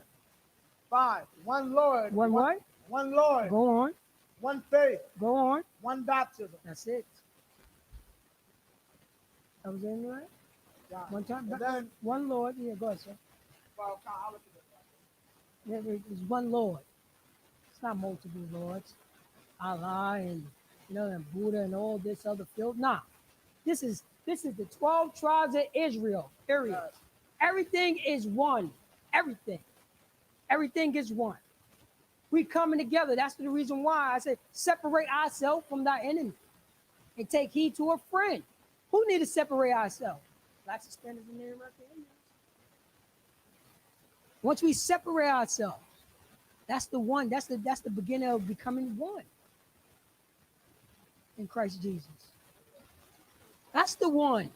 5. One Lord. One what? One Lord. Go on. One faith. Go on. One baptism. That's it. That was in right? John. One time. And then, one Lord. Yeah, go ahead, sir. well, I'll look at Yeah, it's one Lord. It's not multiple lords. Allah and and Buddha and all this other filth. Nah. This is the 12 tribes of Israel. Period. Yes. Everything is one. Everything. Everything is one. We coming together. That's the reason why I said separate ourselves from thy enemy and take heed to a friend. Who need to separate ourselves? Blacks, Hispanics, and Native Americans. Once we separate ourselves, that's the one. That's the beginning of becoming one in Christ Jesus. That's the one.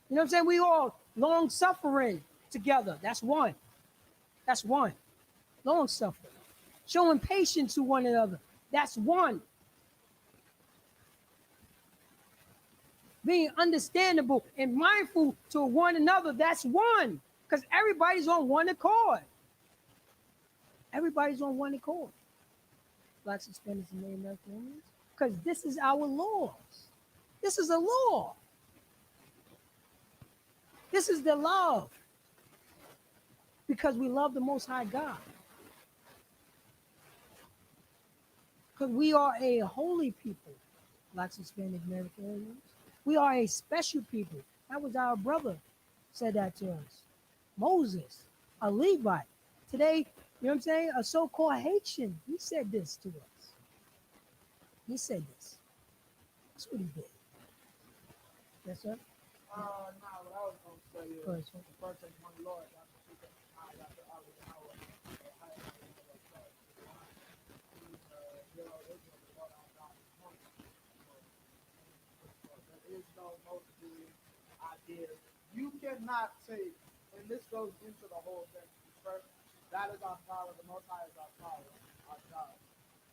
You know what I'm saying? We all long suffering together. That's one. That's one. Long suffering. Showing patience to one another. That's one. Being understandable and mindful to one another. That's one. Because everybody's on one accord. Everybody's on one accord. Blacks, Hispanics, and Native Americans. Because this is our laws. This is a law. This is the love. Because we love the Most High God. Because we are a holy people. Blacks, Hispanic, Americans. We are a special people. That was our brother said that to us. Moses, a Levite. Today, you know what I'm saying? A so-called Haitian. He said this to us. He said this. That's what he did. Yes, sir? no, what I was going to say is, the first thing, one Lord, there is no multiple ideas. You cannot say, and this goes into the whole thing. First, that is our Father, the Most High is our Father, our God.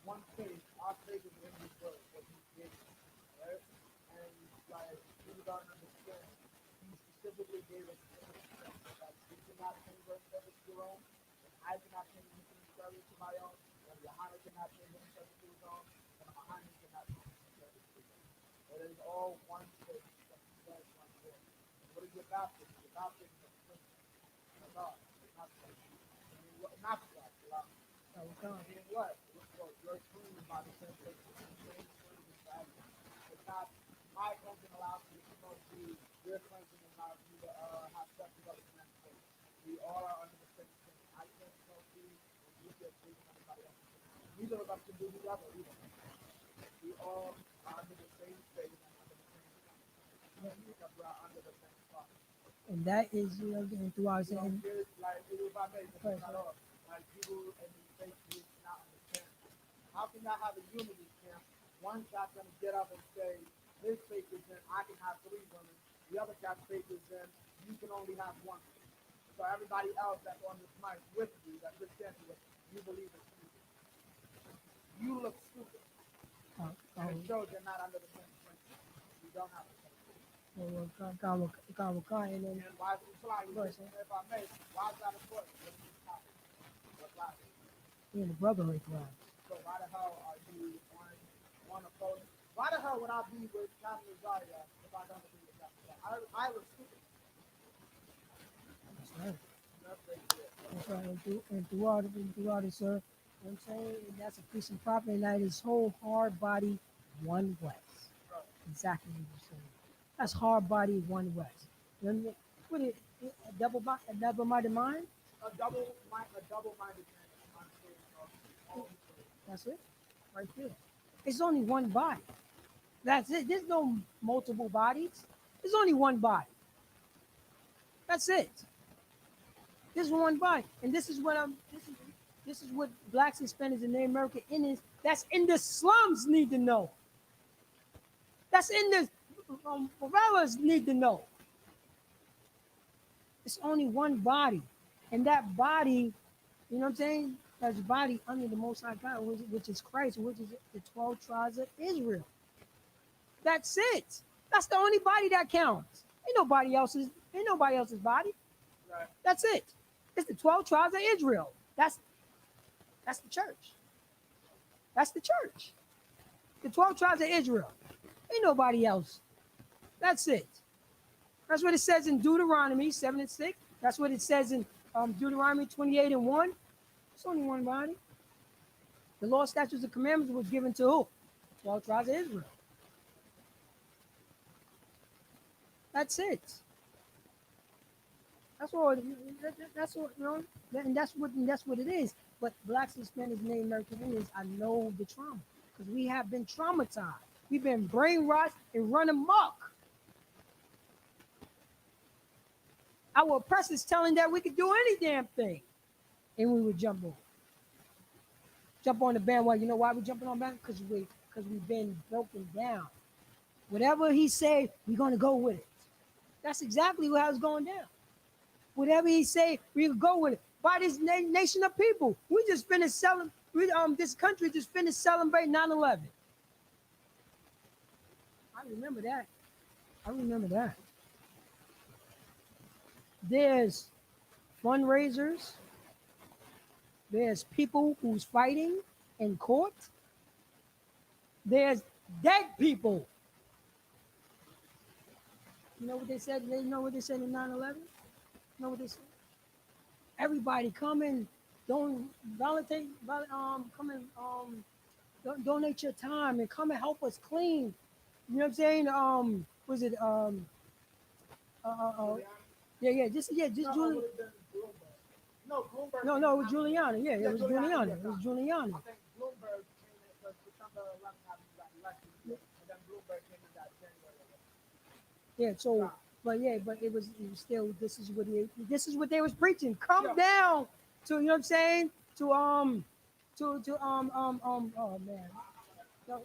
One faith, our faith is in His word, what He gave us, right? And like people don't understand, He specifically gave us that we cannot change verse 7 to your own, and I cannot change anything to my own, and Yohana cannot change anything to his own, and Muhammad cannot change anything to his own. It is all one faith, one word. What is your baptism? Your baptism is a principle of God. It's not not God. Meaning what? You're clean by the same faith. It's not my cleansing allows you to go to your cleansing and allows you to have sex with other men's faith. We all are under the same thing. I can't go to and you get free from anybody else. Neither of us can do together either. We all are under the same faith and under the same thing. Because we are under the same Father. And that is, through our saying. Like, if I may, like people in the faith groups not understand. How can I have a unity camp? One guy's going to get up and say, his faith is in, I can have 3 women. The other guy's faith is in, you can only have 1. So everybody else that's on this mic with you, that you're standing with, you believe it's stupid. You look stupid. And it shows you're not under the same principle. You don't have the same principle. And why is it flying? If I may, why is that important? In the brotherhood class. So why the hell are you one opponent Why the hell would I be with Captain Zarya if I don't agree with Captain Zarya? I was stupid. That's right. That's right. That's right. And throughout it, sir, you know what I'm saying? And that's a piece of property, and that is whole hard body, one West. Right. Exactly what you're saying. That's hard body, one West. You know what it, a double-minded mind? A double-minded man. That's it, right there. It's only one body. That's it. There's no multiple bodies. There's only one body. That's it. There's one body, and this is what I'm. This is what blacks, Hispanics, and Native American Indians that's in the slums need to know. That's in the favelas need to know. It's only one body, and that body, you know what I'm saying? That's body under the Most High God, which is Christ, which is the 12 tribes of Israel. That's it. That's the only body that counts. Ain't nobody else's body. Right. That's it. It's the 12 tribes of Israel. That's the church. That's the church. The 12 tribes of Israel. Ain't nobody else. That's it. That's what it says in Deuteronomy 7 and 6. That's what it says in Deuteronomy 28 and 1. It's only one body. The law, statutes, and commandments were given to who? 12 tribes of Israel. That's it. That's all. That's what you know, and that's what it is. But blacks, Hispanics, Native American Indians, I know the trauma because we have been traumatized. We've been brainwashed and run amok. Our oppressors telling that we could do any damn thing, and we would jump on the bandwagon. You know why we're jumping on bandwagon? Because we've been broken down. Whatever he say, we're gonna go with it. That's exactly how it's going down. Whatever he say, we go with it. By this nation of people, we just finished selling. This country just finished celebrating 9/11. I remember that. There's fundraisers. There's people who's fighting in court. There's dead people. You know what they said? They know what they said in 9/11? You know what they said? Everybody come and don't volunteer, come and donate your time and come and help us clean. You know what I'm saying? Was it yeah, just Julian. No, Bloomberg. No, it was Giuliani. Yeah, it was Giuliani. It was I Giuliani. think Bloomberg came in because December 11th happened got elected, and then Bloomberg came in that January. Yeah, so but it was still this is what they was preaching. Come down to you know what I'm saying? To oh man. No,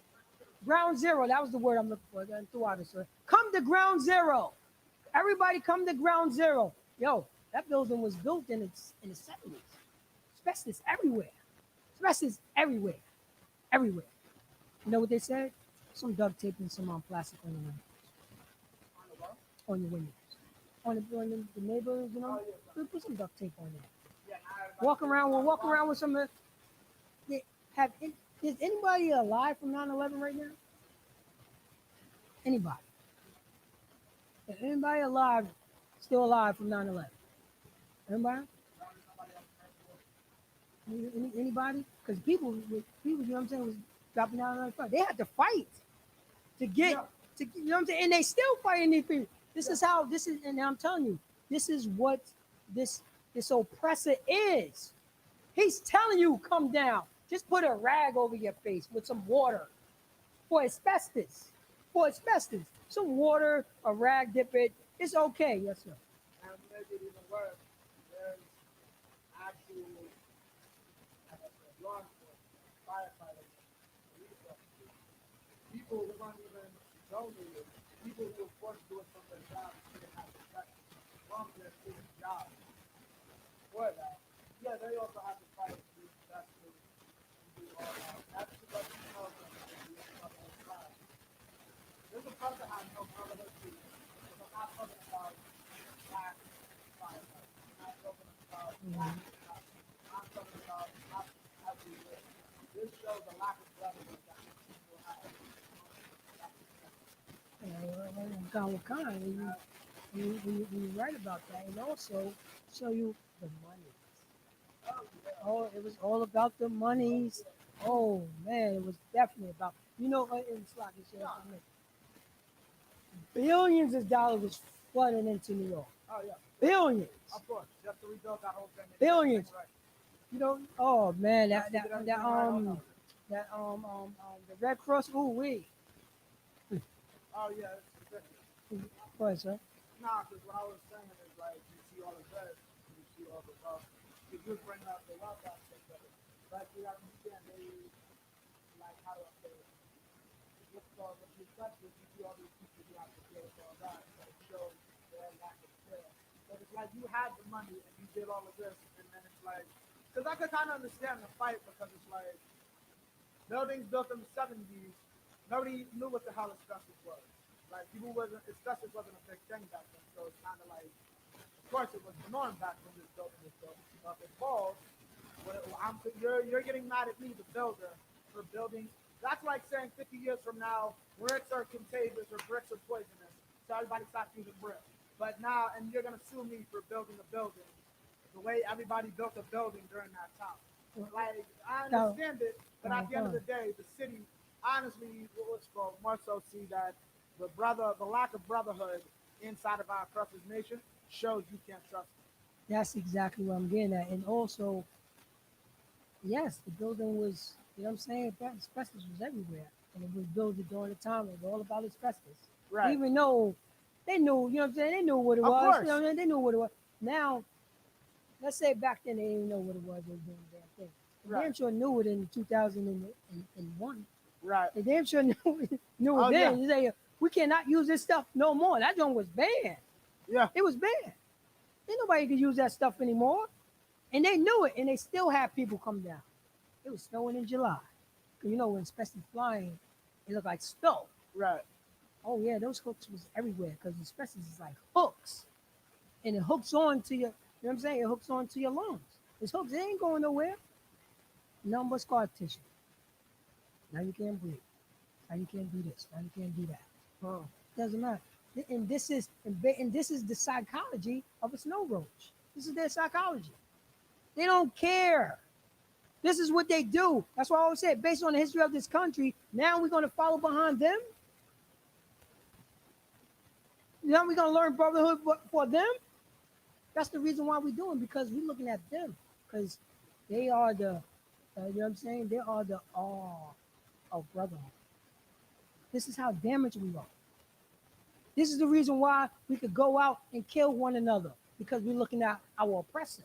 ground zero, that was the word I'm looking for. Then throughout it, sir. Come to ground zero. Everybody come to ground zero. Yo, that building was built in the 70s. Asbestos everywhere. Asbestos everywhere. Everywhere. You know what they said? Some duct tape and some plastic on the windows. On your windows. On the neighbors, you know? Put some duct tape on there. Walk around with some is anybody alive from 9/11 right now? Anybody? Is anybody alive, still alive from 9/11? Anybody? Anybody? Because people, you know what I'm saying, was dropping down on the front. They had to fight to get, you know what I'm saying? And they still fighting these people. And I'm telling you, this is what this oppressor is. He's telling you, come down. Just put a rag over your face with some water for asbestos. Some water, a rag, dip it. It's okay. Yes, sir. And to make it even worse, there's actual law enforcement, firefighters, police officers, people who aren't even donated, people who were forced to do it from their jobs to have protection from their student jobs. For that, yeah, they also have to fight to do asbestos and do all that. That's what you know from the side. There's a person I know brotherhood too. I'm not talking about black firefighters. I'm not talking about black cops. I'm talking about cops everywhere. This shows a lack of brotherhood that people have. What kind? You write about that, and also show you the money. Oh, it was all about the monies. Oh man, it was definitely about in slot this year, billions of dollars was flooding into New York. Oh yeah, Billions, of course. Just to rebuild that whole thing. billions. Right. Oh man, Just to get everything right on up. the Red Cross. Ooh wee. Oh yeah, it's ridiculous. What, sir? Nah, because what I was saying is like you see all the red, you see all the wealth. If you bring up the wealth aspect of it, like you understand they like how to say it. With the perspective, you see all these people who have to deal with all that, so it shows their lack of care. But it's like you had the money and you did all of this, and then it's like, because I could kind of understand the fight because it's like buildings built in the 70s, nobody knew what the hell asbestos was. Like people wasn't asbestos wasn't a big thing back then, so it's kind of like, of course, it was the norm back when this building was built. But if it falls, you're getting mad at me, the builder, for building. That's like saying 50 years from now, bricks are contagious or bricks are poisonous, so everybody stops using bricks. But now, and you're gonna sue me for building a building the way everybody built a building during that time. Like I understand it, but at the end of the day, the city honestly was for more so see that the lack of brotherhood inside of our oppressive nation shows you can't trust them. That's exactly what I'm getting at. And also, yes, the building was, you know what I'm saying? Asbestos was everywhere. And it was built during the time. It was all about asbestos. Right. Even though they knew, you know what I'm saying? They knew what it Of was. course. You know what I mean? They knew what it was. Now, let's say back then they didn't know what it was. They were doing the damn thing. They Right. damn sure knew it in 2001. Right. They damn sure knew it Oh, then. yeah. You say, we cannot use this stuff no more. That joint was banned. Yeah. It was banned. Ain't nobody could use that stuff anymore. And they knew it, and they still had people come down. It was snowing in July. You know, when especially flying, it looked like snow. Right. Oh yeah, those hooks was everywhere because asbestos is like hooks. And it hooks on to your, you know what I'm saying? It hooks on to your lungs. It's hooks, they ain't going nowhere. Nothing but scar tissue. Now you can't breathe. Now you can't do this. Now you can't do that. Huh. Doesn't matter. And this is the psychology of a snow roach. This is their psychology. They don't care. This is what they do. That's why I always say, based on the history of this country, now we're going to follow behind them. Now we're going to learn brotherhood for them. That's the reason why we're doing, because we're looking at them, because they are the, you know what I'm saying? They are the awe of brotherhood. This is how damaged we are. This is the reason why we could go out and kill one another, because we're looking at our oppressor.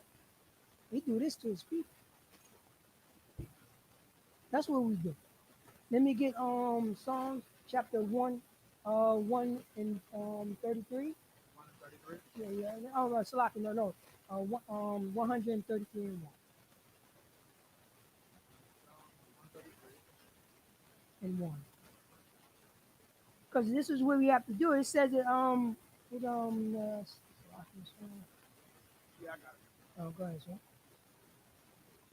We do this to his people. That's what we do. Let me get Psalms chapter 1 and 33. 133. Yeah. Oh, Salaki, no. 133 and 1. 133. And 1. Because this is where we have to do it. It says it with Yeah, I got it. oh, go ahead, sir.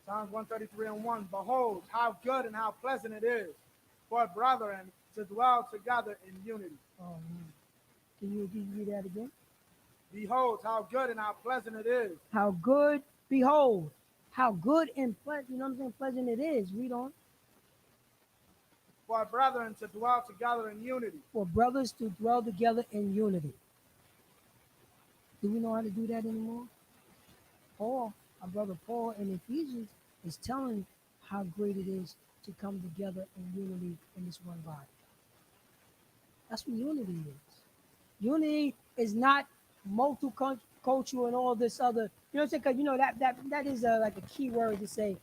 Psalms 133 and 1. Behold, how good and how pleasant it is for brethren to dwell together in unity. Oh, man. Can you read that again? Behold, how good and how pleasant it is. How good, behold, how good and pleasant, you know what I'm saying, pleasant it is. Read on. For brethren to dwell together in unity. For brothers to dwell together in unity. Do we know how to do that anymore? Paul, our brother Paul in Ephesians, is telling how great it is to come together in unity in this one body. That's what unity is. Unity is not multicultural and all this other, you know what I'm saying? Because you know that is like a key word to say,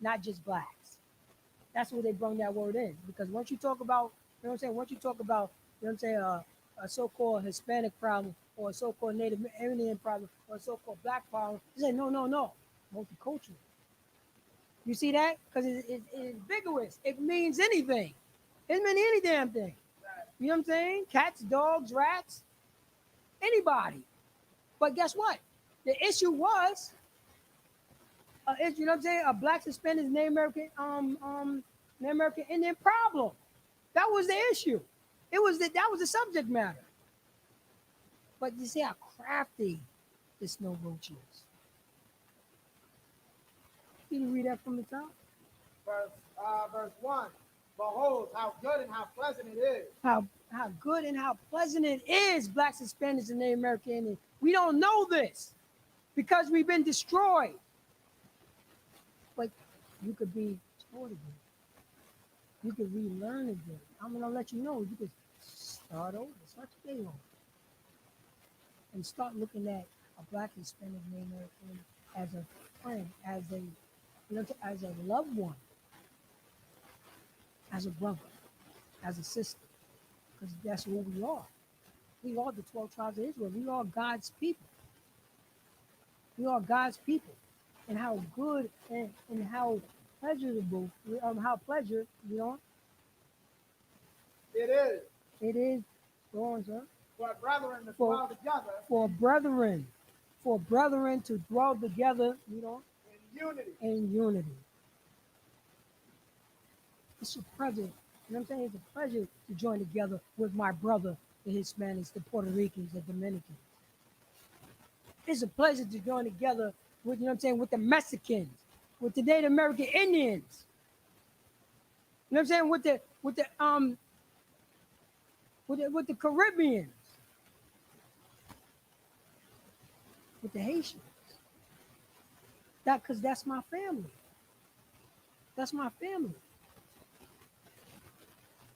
not just blacks. That's where they bring that word in. Because once you talk about, you know what I'm saying, once you talk about, you know what I'm saying, a so-called Hispanic problem or a so-called Native Indian problem or a so-called black problem, you say, no, multicultural. You see that? Because it's vigorous. It means anything. It means any damn thing. You know what I'm saying? Cats, dogs, rats, anybody. But guess what? The issue was, you know what I'm saying? A black, Hispanic, Native American Indian problem. That was the issue. That was the subject matter. But you see how crafty the snow roach is. Can you read that from the top? Verse 1. Behold, how good and how pleasant it is. How good and how pleasant it is, blacks, Hispanics, and Native American Indians. We don't know this because we've been destroyed. But you could be taught again. You could relearn again. I'm gonna let you know. You could start over, start your day over, and start looking at a black, Hispanic, Native American as a friend, as a loved one, as a brother, as a sister, because that's who we are. We are the 12 tribes of Israel. We are God's people. We are God's people. And how good and how pleasurable, how pleasure, It is it is, go on, sir, for brethren to For- dwell together for brethren to dwell together, in unity. in unity. It's a pleasure. You know what I'm saying? It's a pleasure to join together with my brother, the Hispanics, the Puerto Ricans, the Dominicans. It's a pleasure to join together with, with the Mexicans, with the Native American Indians. You know what I'm saying? With the Caribbeans, with the Haitians. Because that's my family. That's my family.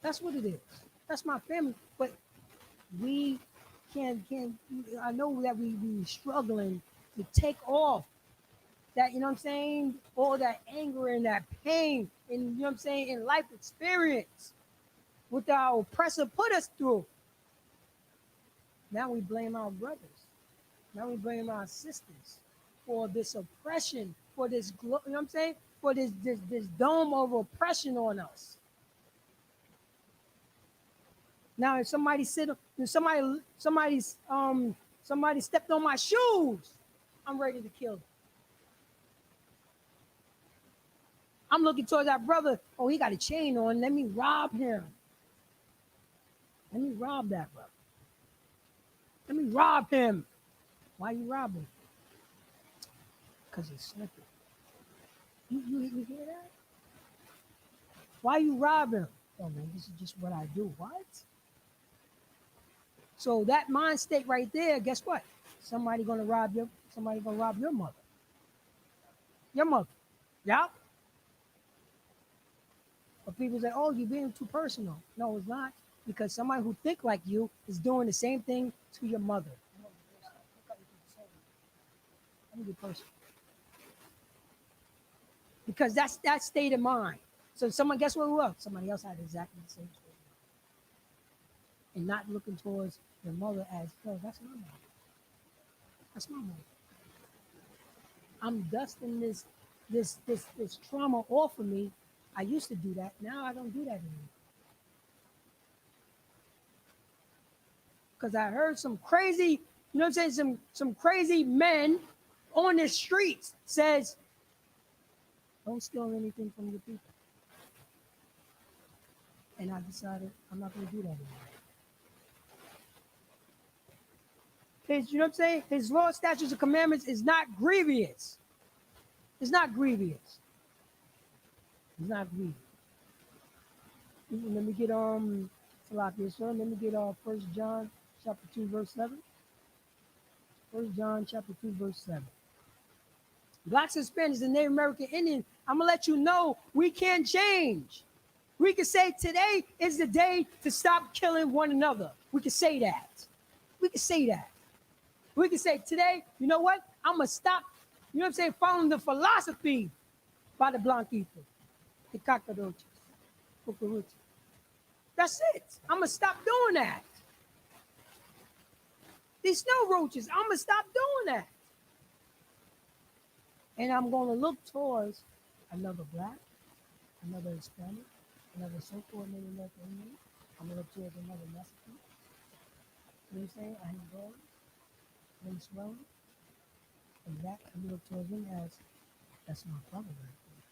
That's what it is. That's my family. But we can I know that we struggling to take off that, all that anger and that pain and, in life experience what our oppressor put us through. Now we blame our brothers. Now we blame our sisters for this oppression, for this, for this dome of oppression on us. Now, if somebody stepped on my shoes, I'm ready to kill them. I'm looking towards that brother. Oh, he got a chain on. Let me rob him. Let me rob that brother. Let me rob him. Why you rob him? Because he's slipping. You hear that? Why you rob him? Oh man, this is just what I do. What? So that mind state right there, guess what? Somebody gonna rob your mother. Your mother. Yeah? But people say, oh, you're being too personal. No, it's not. Because somebody who think like you is doing the same thing to your mother. Let me be personal. Because that's that state of mind. So someone, guess what it was? Somebody else had exactly the same state of mind. And not looking towards your mother as, no, that's my mother. That's my mother. I'm dusting this trauma off of me. I used to do that. Now I don't do that anymore. Because I heard some crazy, some crazy men on the streets says, don't steal anything from your people. And I decided I'm not going to do that anymore. His law, statutes, and commandments is not grievous. It's not grievous. It's not grievous. Let me get Let me get 1 John chapter 2, verse 7. 1 John chapter 2, verse 7. Blacks, Hispanics, and Native American Indians, I'm gonna let you know we can change. We can say today is the day to stop killing one another. We can say that. We can say that. We can say today, you know what? I'm gonna stop, following the philosophy by the Blanquitos, the Cacaroches, Cucuruchos. That's it. I'm gonna stop doing that. These snow roaches, I'm gonna stop doing that. And I'm gonna look towards another black, another Hispanic, another so-called Native American Indian. I'm gonna look towards another Mexican. You know what I'm saying? I have dogs, Venezuelan. And that I'm gonna look towards him as that's my brother right there.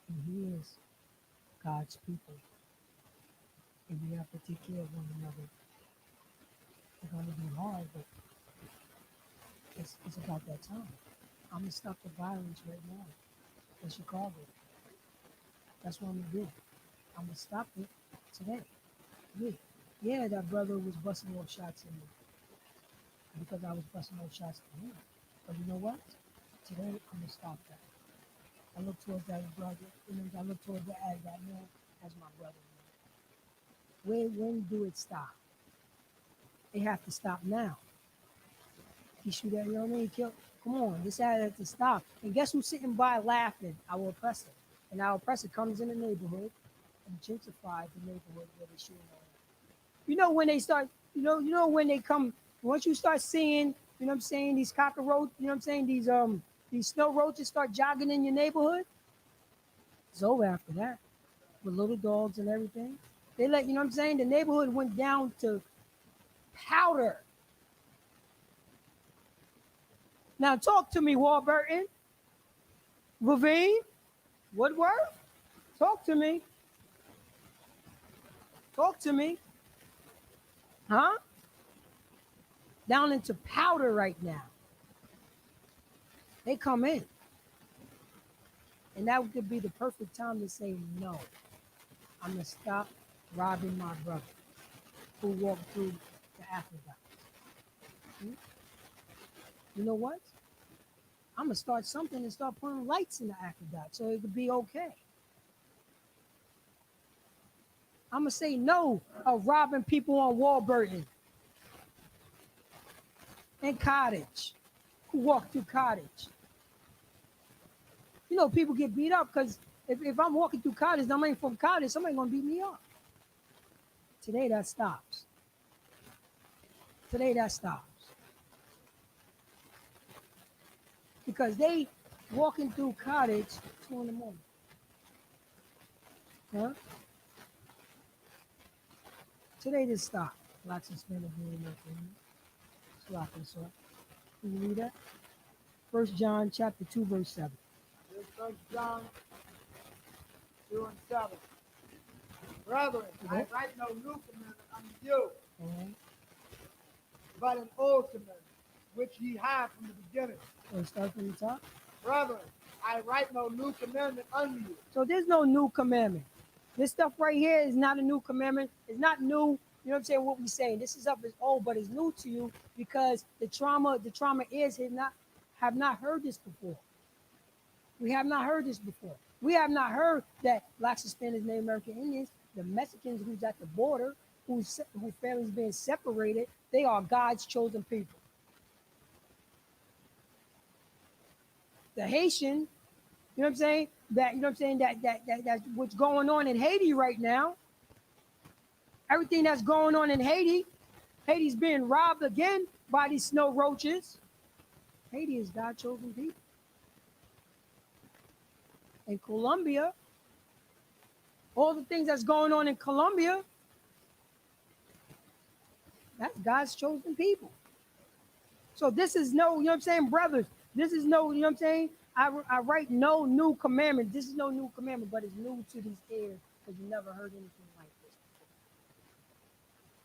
And he is God's people. and we have to take care of one another. It's going to be hard, but it's about that time. I'm going to stop the violence right now in Chicago. That's what I'm going to do. I'm going to stop it today. Yeah. Yeah, that brother was busting off shots at me because I was busting off shots at him. But you know what? Today, I'm going to stop that. I look towards that brother. I look towards that man as my brother. When do it stop? It have to stop now. He shoot at, you know what I mean? Kill. Come on, this had to stop. And guess who's sitting by laughing? Our oppressor. And our oppressor comes in the neighborhood and gentrifies the neighborhood where they shooting at. You know when they start, when they come, once you start seeing, you know what I'm saying, these cockroaches, you know what I'm saying, these snow roaches start jogging in your neighborhood, it's over after that. With little dogs and everything. They let, you know what I'm saying, the neighborhood went down to powder. Now talk to me, Warburton, Ravine, Woodworth. Talk to me. Talk to me. Huh? Down into powder right now. They come in. And that could be the perfect time to say no. I'm going to stop robbing my brother who walked through the aqueduct. You know what? I'm going to start something and start putting lights in the aqueduct so it could be okay. I'm going to say no of robbing people on Warburton and Cottage who walk through Cottage. You know, people get beat up because if I'm walking through Cottage and I'm ain't from Cottage, somebody's going to beat me up. Today that stops. Today that stops. Because they walking through Cottage 2 in the morning. Huh? Today this stop. Lots of spending doing nothing. Stop and so. Can you read that? 1 John chapter 2, verse 7. 1 John 2 and 7. Brethren, I write no new commandment unto you, but an old commandment, which ye have from the beginning. So start from the top. Brethren, I write no new commandment unto you. So there's no new commandment. This stuff right here is not a new commandment. It's not new. You know what I'm saying? What we're saying. This is old, but it's new to you because the trauma is have not heard this before. We have not heard this before. We have not heard that blacks, Hispanics, Native American Indians, the Mexicans who's at the border, who families being separated, they are God's chosen people. The Haitian, you know what I'm saying? That's what's going on in Haiti right now. Everything that's going on in Haiti, Haiti's being robbed again by these snow roaches. Haiti is God's chosen people. In Colombia, all the things that's going on in Colombia, that's God's chosen people. So this is no, you know what I'm saying, brothers, this is no, you know what I'm saying, I write no new commandment. This is no new commandment, but it's new to these ears because you never heard anything like this before.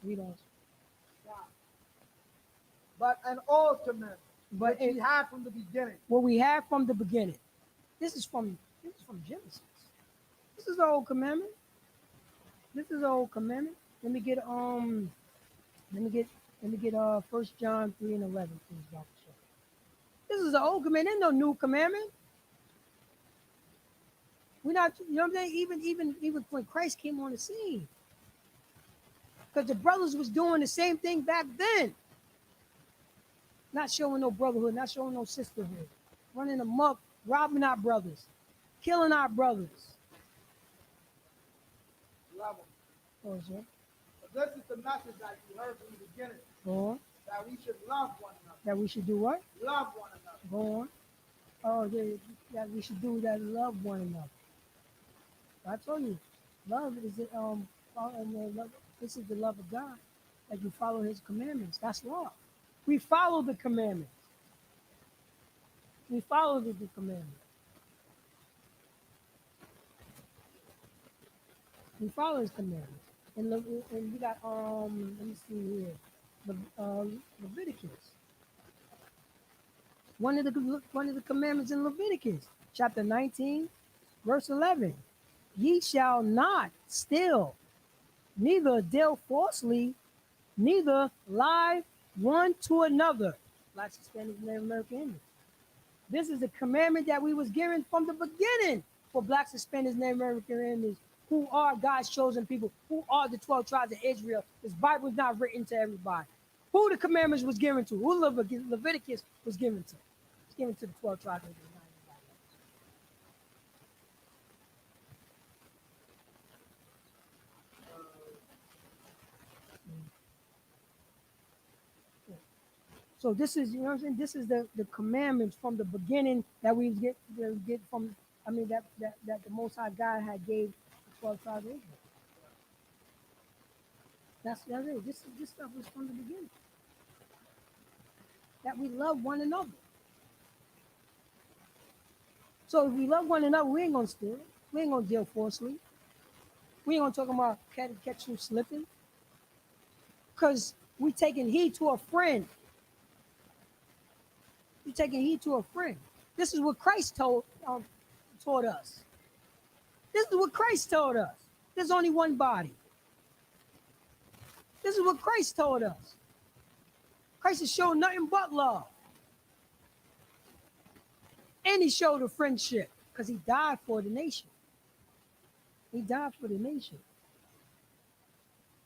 We don't. But an old commandment, which ye have from the beginning. What we have from the beginning. This is from Genesis. This is the old commandment. This is the old commandment. Let me get 1 John 3 and 11, please, Dr. Shaw. This is the old commandment. There's no new commandment. We're not, you know what I'm saying? Even when Christ came on the scene. Because the brothers was doing the same thing back then. Not showing no brotherhood, not showing no sisterhood. Running amok, robbing our brothers, killing our brothers. Love them. Oh, sir. But this is the message that you heard from the beginning. Go on. That we should love one another. That we should do what? Love one another. Go on. Oh, that we should do that, love one another. I told you, love is it. This is the love of God, that you follow His commandments. That's love. We follow the commandments. We follow the commandments. We follow His commandments. And we got let me see here, Leviticus. One of the commandments in Leviticus, chapter 19, verse 11. Ye shall not steal, neither deal falsely, neither lie one to another. Blacks, Hispanics, Native American Indians. This is a commandment that we was given from the beginning for blacks, Hispanics, Native American Indians, who are God's chosen people, who are the 12 tribes of Israel. This Bible is not written to everybody. Who the commandments was given to? Who Leviticus was given to? It's given to the 12 tribes of Israel. So this is, you know what I'm saying? This is the commandments from the beginning that we get from, I mean, that the Most High God had gave the 12 tribes of Israel. That's it. This stuff was from the beginning. That we love one another. So if we love one another, we ain't gonna steal. We ain't gonna deal falsely. We ain't gonna talk about catch you slipping. Because we taking heed to a friend. We taking heed to a friend. This is what Christ taught us. This is what Christ told us. There's only one body. This is what Christ told us. Christ has shown nothing but love. And he showed a friendship because he died for the nation. He died for the nation.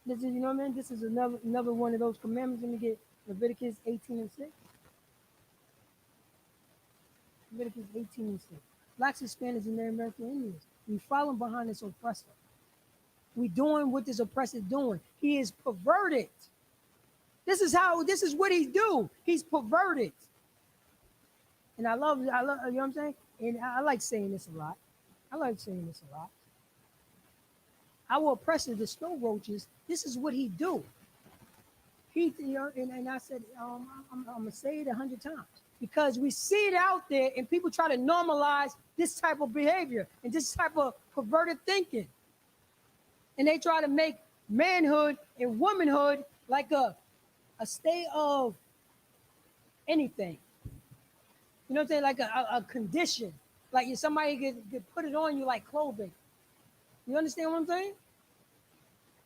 This is, you know what I mean? This is another one of those commandments. Let me get Leviticus 18 and 6. Leviticus 18 and 6. Blacks, Hispanics, and Native American Indians. We following behind this oppressor. We doing what this oppressor doing. He is perverted. This is what he do. He's perverted. And I love, you know what I'm saying? And I like saying this a lot. Our oppressor, the snow roaches, this is what he do. He, you know, and I said, I'm gonna say it 100 times because we see it out there, and people try to normalize this type of behavior and this type of perverted thinking, and they try to make manhood and womanhood like a state of anything. You know what I'm saying? Like a condition, like somebody could put it on you like clothing. You understand what I'm saying?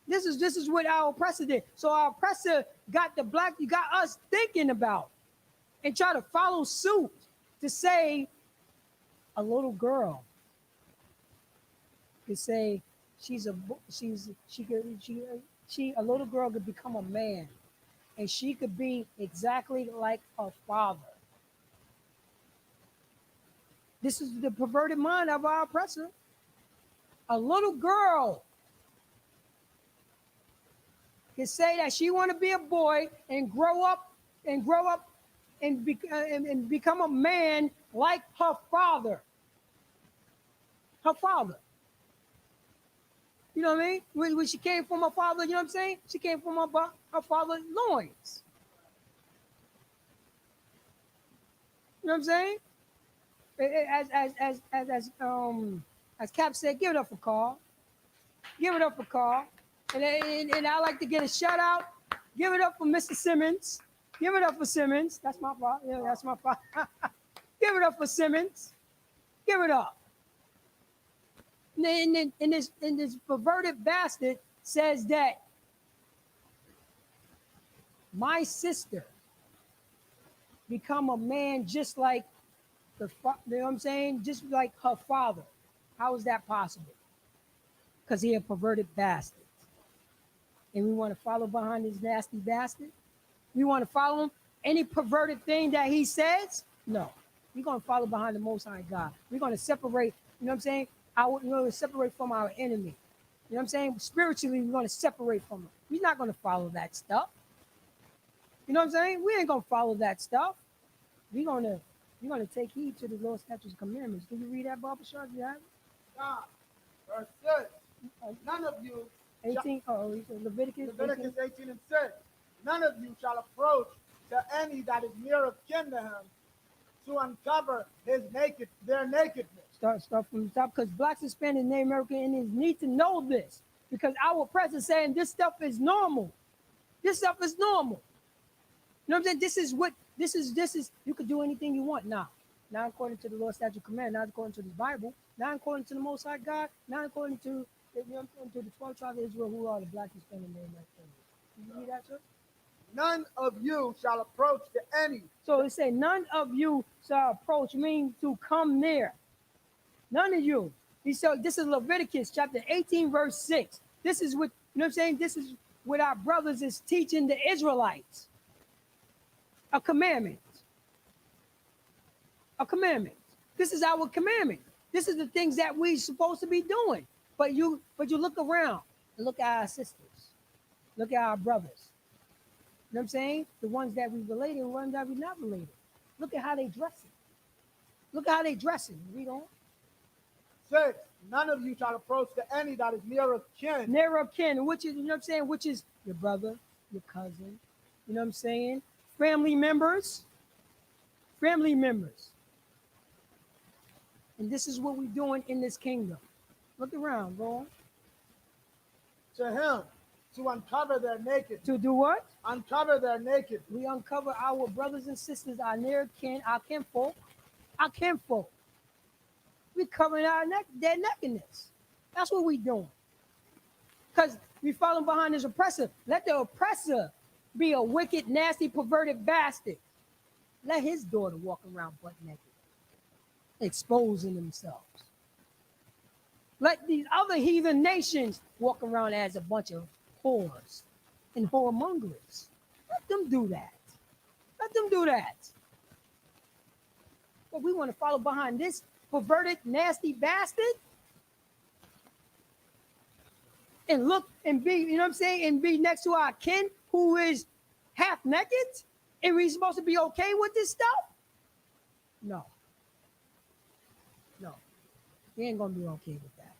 This is what our oppressor did. So our oppressor got us thinking about and try to follow suit to say a little girl could say a little girl could become a man and she could be exactly like her father. This is the perverted mind of our oppressor. A little girl can say that she want to be a boy and grow up and become a man like her father. Her father. You know what I mean? When she came from her father, you know what I'm saying? She came from her father's loins. You know what I'm saying? As Cap said, give it up for Carl. Give it up for Carl. And I like to get a shout out. Give it up for Mr. Simmons. Give it up for Simmons. That's my fault. Yeah, that's my fault. Give it up for Simmons. Give it up. And this perverted bastard says that my sister become a man just like you know what I'm saying? Just like her father. How is that possible? Because he a perverted bastard. And we want to follow behind this nasty bastard? We want to follow him? Any perverted thing that he says? No. We're going to follow behind the Most High God. We're going to separate, you know what I'm saying? Separate from our enemy. You know what I'm saying? Spiritually, we're going to separate from him. We're not going to follow that stuff. You know what I'm saying? We ain't going to follow that stuff. We're going to take heed to the Lord's statutes and commandments. Did you read that, Barbara Shark? You have it? God, verse 6. None of you 18, Leviticus 18 and 6. None of you shall approach to any that is near of kin to him to uncover their nakedness. Start from the top, because blacks, Hispanics, and Native American Indians need to know this. because our oppressor is saying this stuff is normal. This stuff is normal. You know what I'm saying? This is you could do anything you want now. Not according to the Lord's statute command, not according to the Bible, not according to the Most High God, not according to to the 12 tribes of Israel who are the black, Hispanic, and Native American. You read that, sir? None of you shall approach to any. So it say, none of you shall approach, mean to come near. None of you. He said, this is Leviticus chapter 18, verse 6. This is what, you know what I'm saying? This is what our brothers is teaching the Israelites. A commandment. A commandment. This is our commandment. This is the things that we're supposed to be doing. But you look around and look at our sisters. Look at our brothers. You know what I'm saying? The ones that we related and the ones that we not related. Look at how they dressing. Look at how they dressing. Read on. 6. None of you shall approach to any that is near of kin. Near of kin, which is, you know what I'm saying, which is your brother, your cousin, you know what I'm saying? Family members. Family members. And this is what we're doing in this kingdom. Look around, bro. To him, to uncover their nakedness. To do what? Uncover their nakedness. We uncover our brothers and sisters, our near kin, our kinfolk, our kinfolk. We covering their nakedness. That's what we doing. Because we falling behind this oppressor. Let the oppressor be a wicked, nasty, perverted bastard. Let his daughter walk around butt naked, exposing themselves. Let these other heathen nations walk around as a bunch of whores and whoremongers. Let them do that. Let them do that. But we want to follow behind this perverted, nasty bastard and look and be, you know what I'm saying, and be next to our kin who is half naked, and we supposed to be okay with this stuff? No. No. We ain't gonna be okay with that.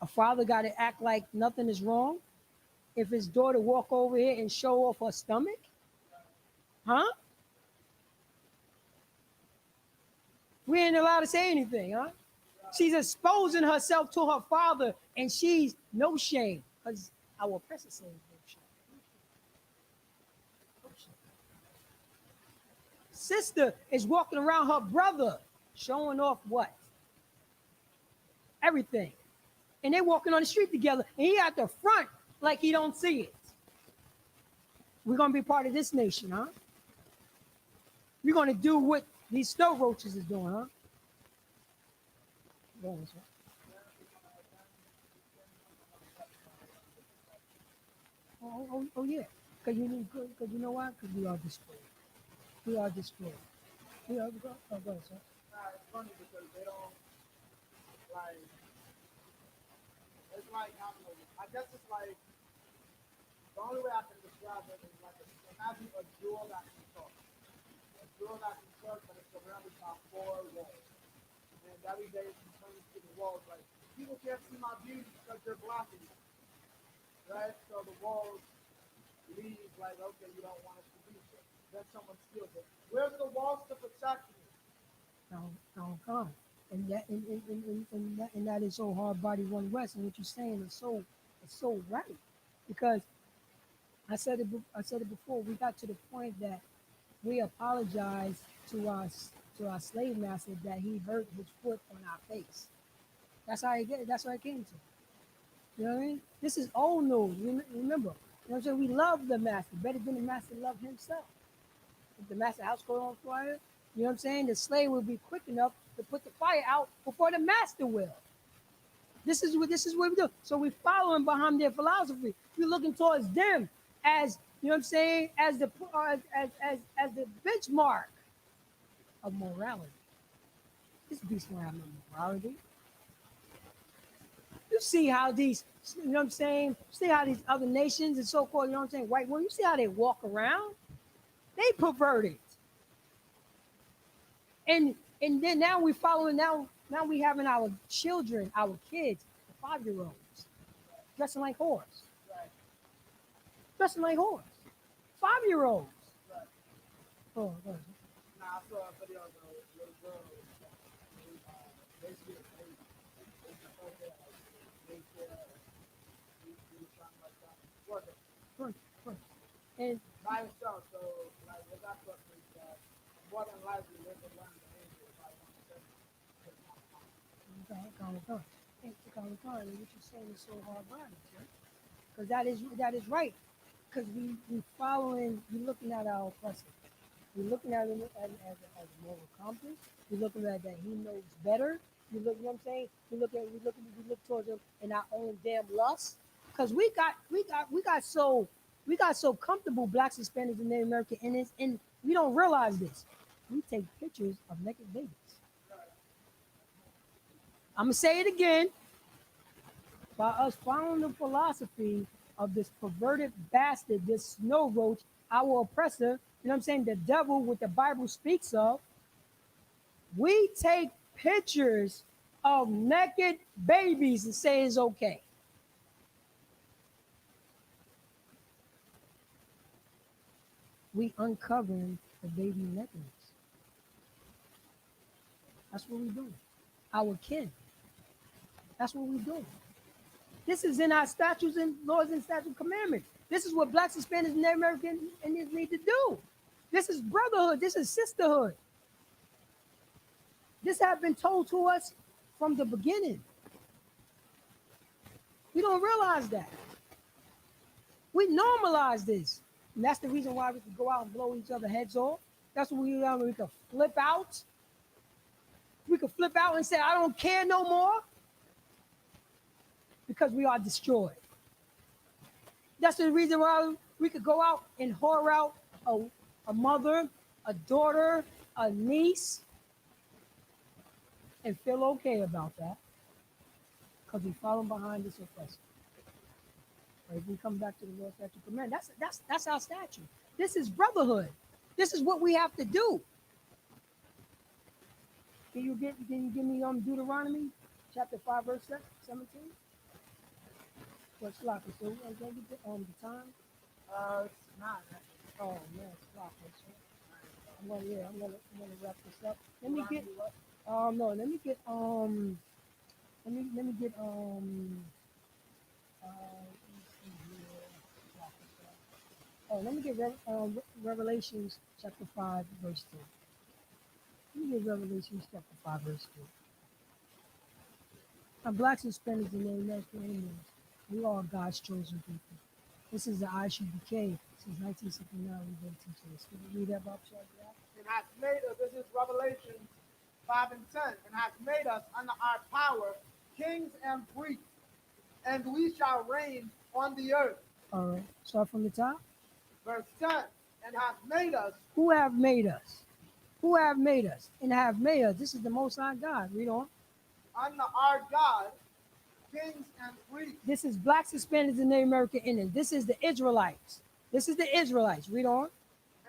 A father got to act like nothing is wrong. If his daughter walk over here and show off her stomach, huh? We ain't allowed to say anything, huh? She's exposing herself to her father, and she's no shame, because our oppressor says no shame. No shame. Sister is walking around her brother, showing off what? Everything. And they walking on the street together, and he at the front like he don't see it. We're going to be part of this nation, huh? We're going to do what these snow roaches is doing, huh? Go on, sir. Oh, yeah. Because you know why? Because we are destroyed. We are destroyed. We are, go ahead, sir. It's funny because they don't, like, it's like, I guess it's like, the only way I can describe it is like imagine a jewel that can talk. A jewel that can talk, but it's surrounded by 4 walls. And every day it turns to the walls like, people can't see my beauty because they're blocking me. Right? So the walls leave like, okay, you don't want us to be so. Then someone steals it. Where's the walls to protect me? No, come. And that is so hard body one west. And what you're saying is so right. Because I said it before, we got to the point that we apologized to our slave master that he hurt his foot on our face. That's how it came to. You know what I mean? This is old news. Remember, you know what I'm saying? We love the master better than the master loved himself. If the master house caught on fire, you know what I'm saying? The slave will be quick enough to put the fire out before the master will. This is what we do. So we're following behind their philosophy. We're looking towards them as, you know what I'm saying, as the benchmark of morality. This beast don't have no morality. You see how these, you know what I'm saying, see how these other nations and so-called, you know what I'm saying, white women, you see how they walk around? They perverted. And then now we following, now we having our children, our kids, the 5-year-olds, dressing like whores. Right. Dressing like whores. 5-year-olds. Right. Oh, go ahead. Nah, I saw a video of a little girl. Basically, And by itself. So, like, what that book is more than likely live and learn the angel by one what you're saying is so hard, because that is right. Because we following, we looking at our oppressor. We're looking at him as a moral compass. We're looking at that he knows better. You look, you know what I'm saying? We look towards him in our own damn lust. Because we got so comfortable, blacks, Hispanics, and Native American Indians, and we don't realize this. We take pictures of naked babies. I'm gonna say it again. By us following the philosophy of this perverted bastard, this snow roach, our oppressor, you know what I'm saying? The devil, what the Bible speaks of, we take pictures of naked babies and say it's okay. We uncovering the baby nakedness. That's what we do. Our kin. That's what we do. This is in our statutes and laws and statute commandments. This is what blacks, Hispanics, and Native American Indians need to do. This is brotherhood. This is sisterhood. This has been told to us from the beginning. We don't realize that. We normalize this. And that's the reason why we can go out and blow each other heads off. That's what we can flip out. We can flip out and say, I don't care no more. Because we are destroyed. That's the reason why we could go out and whore out a mother, a daughter, a niece, and feel okay about that. Because we follow behind this oppressor. Or if we come back to the Lord statute command, that's our statute. This is brotherhood. This is what we have to do. Can you give me Deuteronomy chapter 5 verse 17? What's sloppy? So I get the time. It's not. Oh man, it's sloppy. I'm gonna wrap this up. Let me get no, let me get let me get let me get Revelations chapter 5 verse 2. Let me get Revelations chapter 5 verse 2. Now, blacks and Hispanics and Native American Indians, we are God's chosen people. This is the ISUBK. Since 1969, we've been teaching this. Can you read that, Bob? And hath made us, this is Revelation 5 and 10, and hath made us under our power kings and priests, and we shall reign on the earth. All right. Start from the top. Verse 10, and hath made us. Who have made us? Who have made us? And have made us. This is the Most High God. Read on. Under our God, kings and priests. This is blacks, Hispanics, and Native American Indians. This is the Israelites. This is the Israelites. Read on.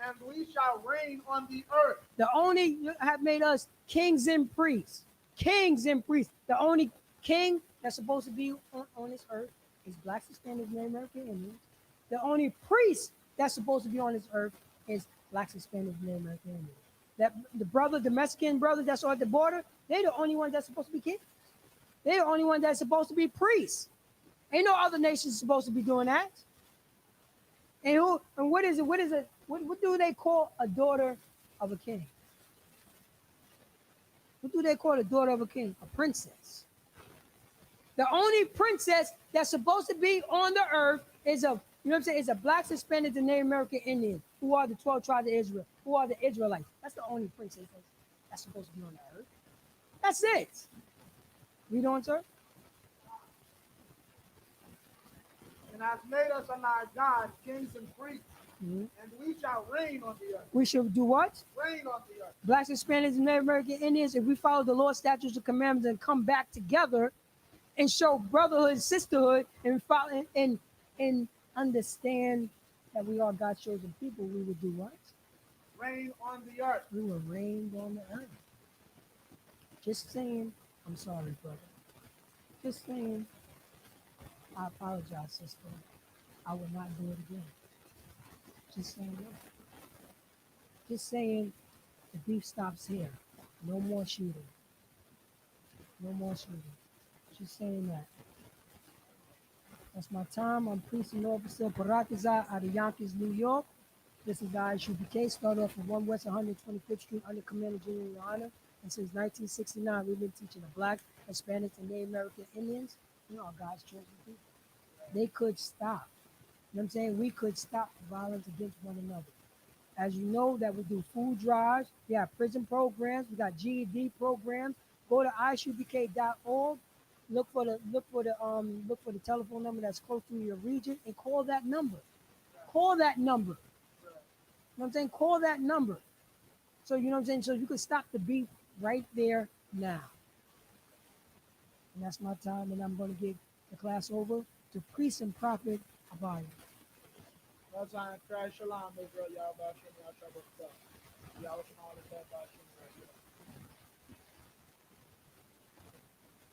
And we shall reign on the earth. The only have made us kings and priests. Kings and priests. The only king that's supposed to be on this earth is blacks, Hispanics, Native American Indians. The only priest that's supposed to be on this earth is blacks, Hispanics, Native American Indians. That the Mexican brothers that's on the border, they're the only ones that's supposed to be kings. They're the only ones that's supposed to be priests. Ain't no other nation supposed to be doing that. And what is it? What do they call a daughter of a king? What do they call a daughter of a king? A princess. The only princess that's supposed to be on the earth is is a black, Hispanic, and Native American Indian, who are the 12 tribes of Israel, who are the Israelites. That's the only princess that's supposed to be on the earth. That's it. Read on, sir. And hath made us under our God kings and priests, and we shall reign on the earth. We should do what? Reign on the earth. Blacks, Hispanics, and Native American Indians, if we follow the Lord's statutes and commandments and come back together and show brotherhood, sisterhood, and follow and understand that we are God's chosen people, we would do what? Reign on the earth. We will reign on the earth. Just saying, I'm sorry, brother. Just saying, I apologize, sister. I will not do it again. Just saying that. Just saying, the beef stops here. No more shooting. No more shooting. Just saying that. That's my time. I'm Police Officer Paratiza out of Yonkers, New York. This is the Isupk. Start off at 1 West 125th Street under Commander General Your Honor. And since 1969, we've been teaching the Black, Hispanics, and Native American Indians, God's chosen people. They could stop. You know what I'm saying? We could stop violence against one another. As you know, that we do food drives, we have prison programs, we got GED programs. Go to isupk.org, look for the telephone number that's close to your region and call that number. Call that number. You know what I'm saying? Call that number. So you know what I'm saying? So you can stop the beef right there now. And that's my time, and I'm gonna give the class over to Priest and Prophet Abaya. Most High in Christ, Shalom, Israel, Yahweh, Shem, Yahweh, Shabbat, Yahweh, Shem, all the bad, Shem,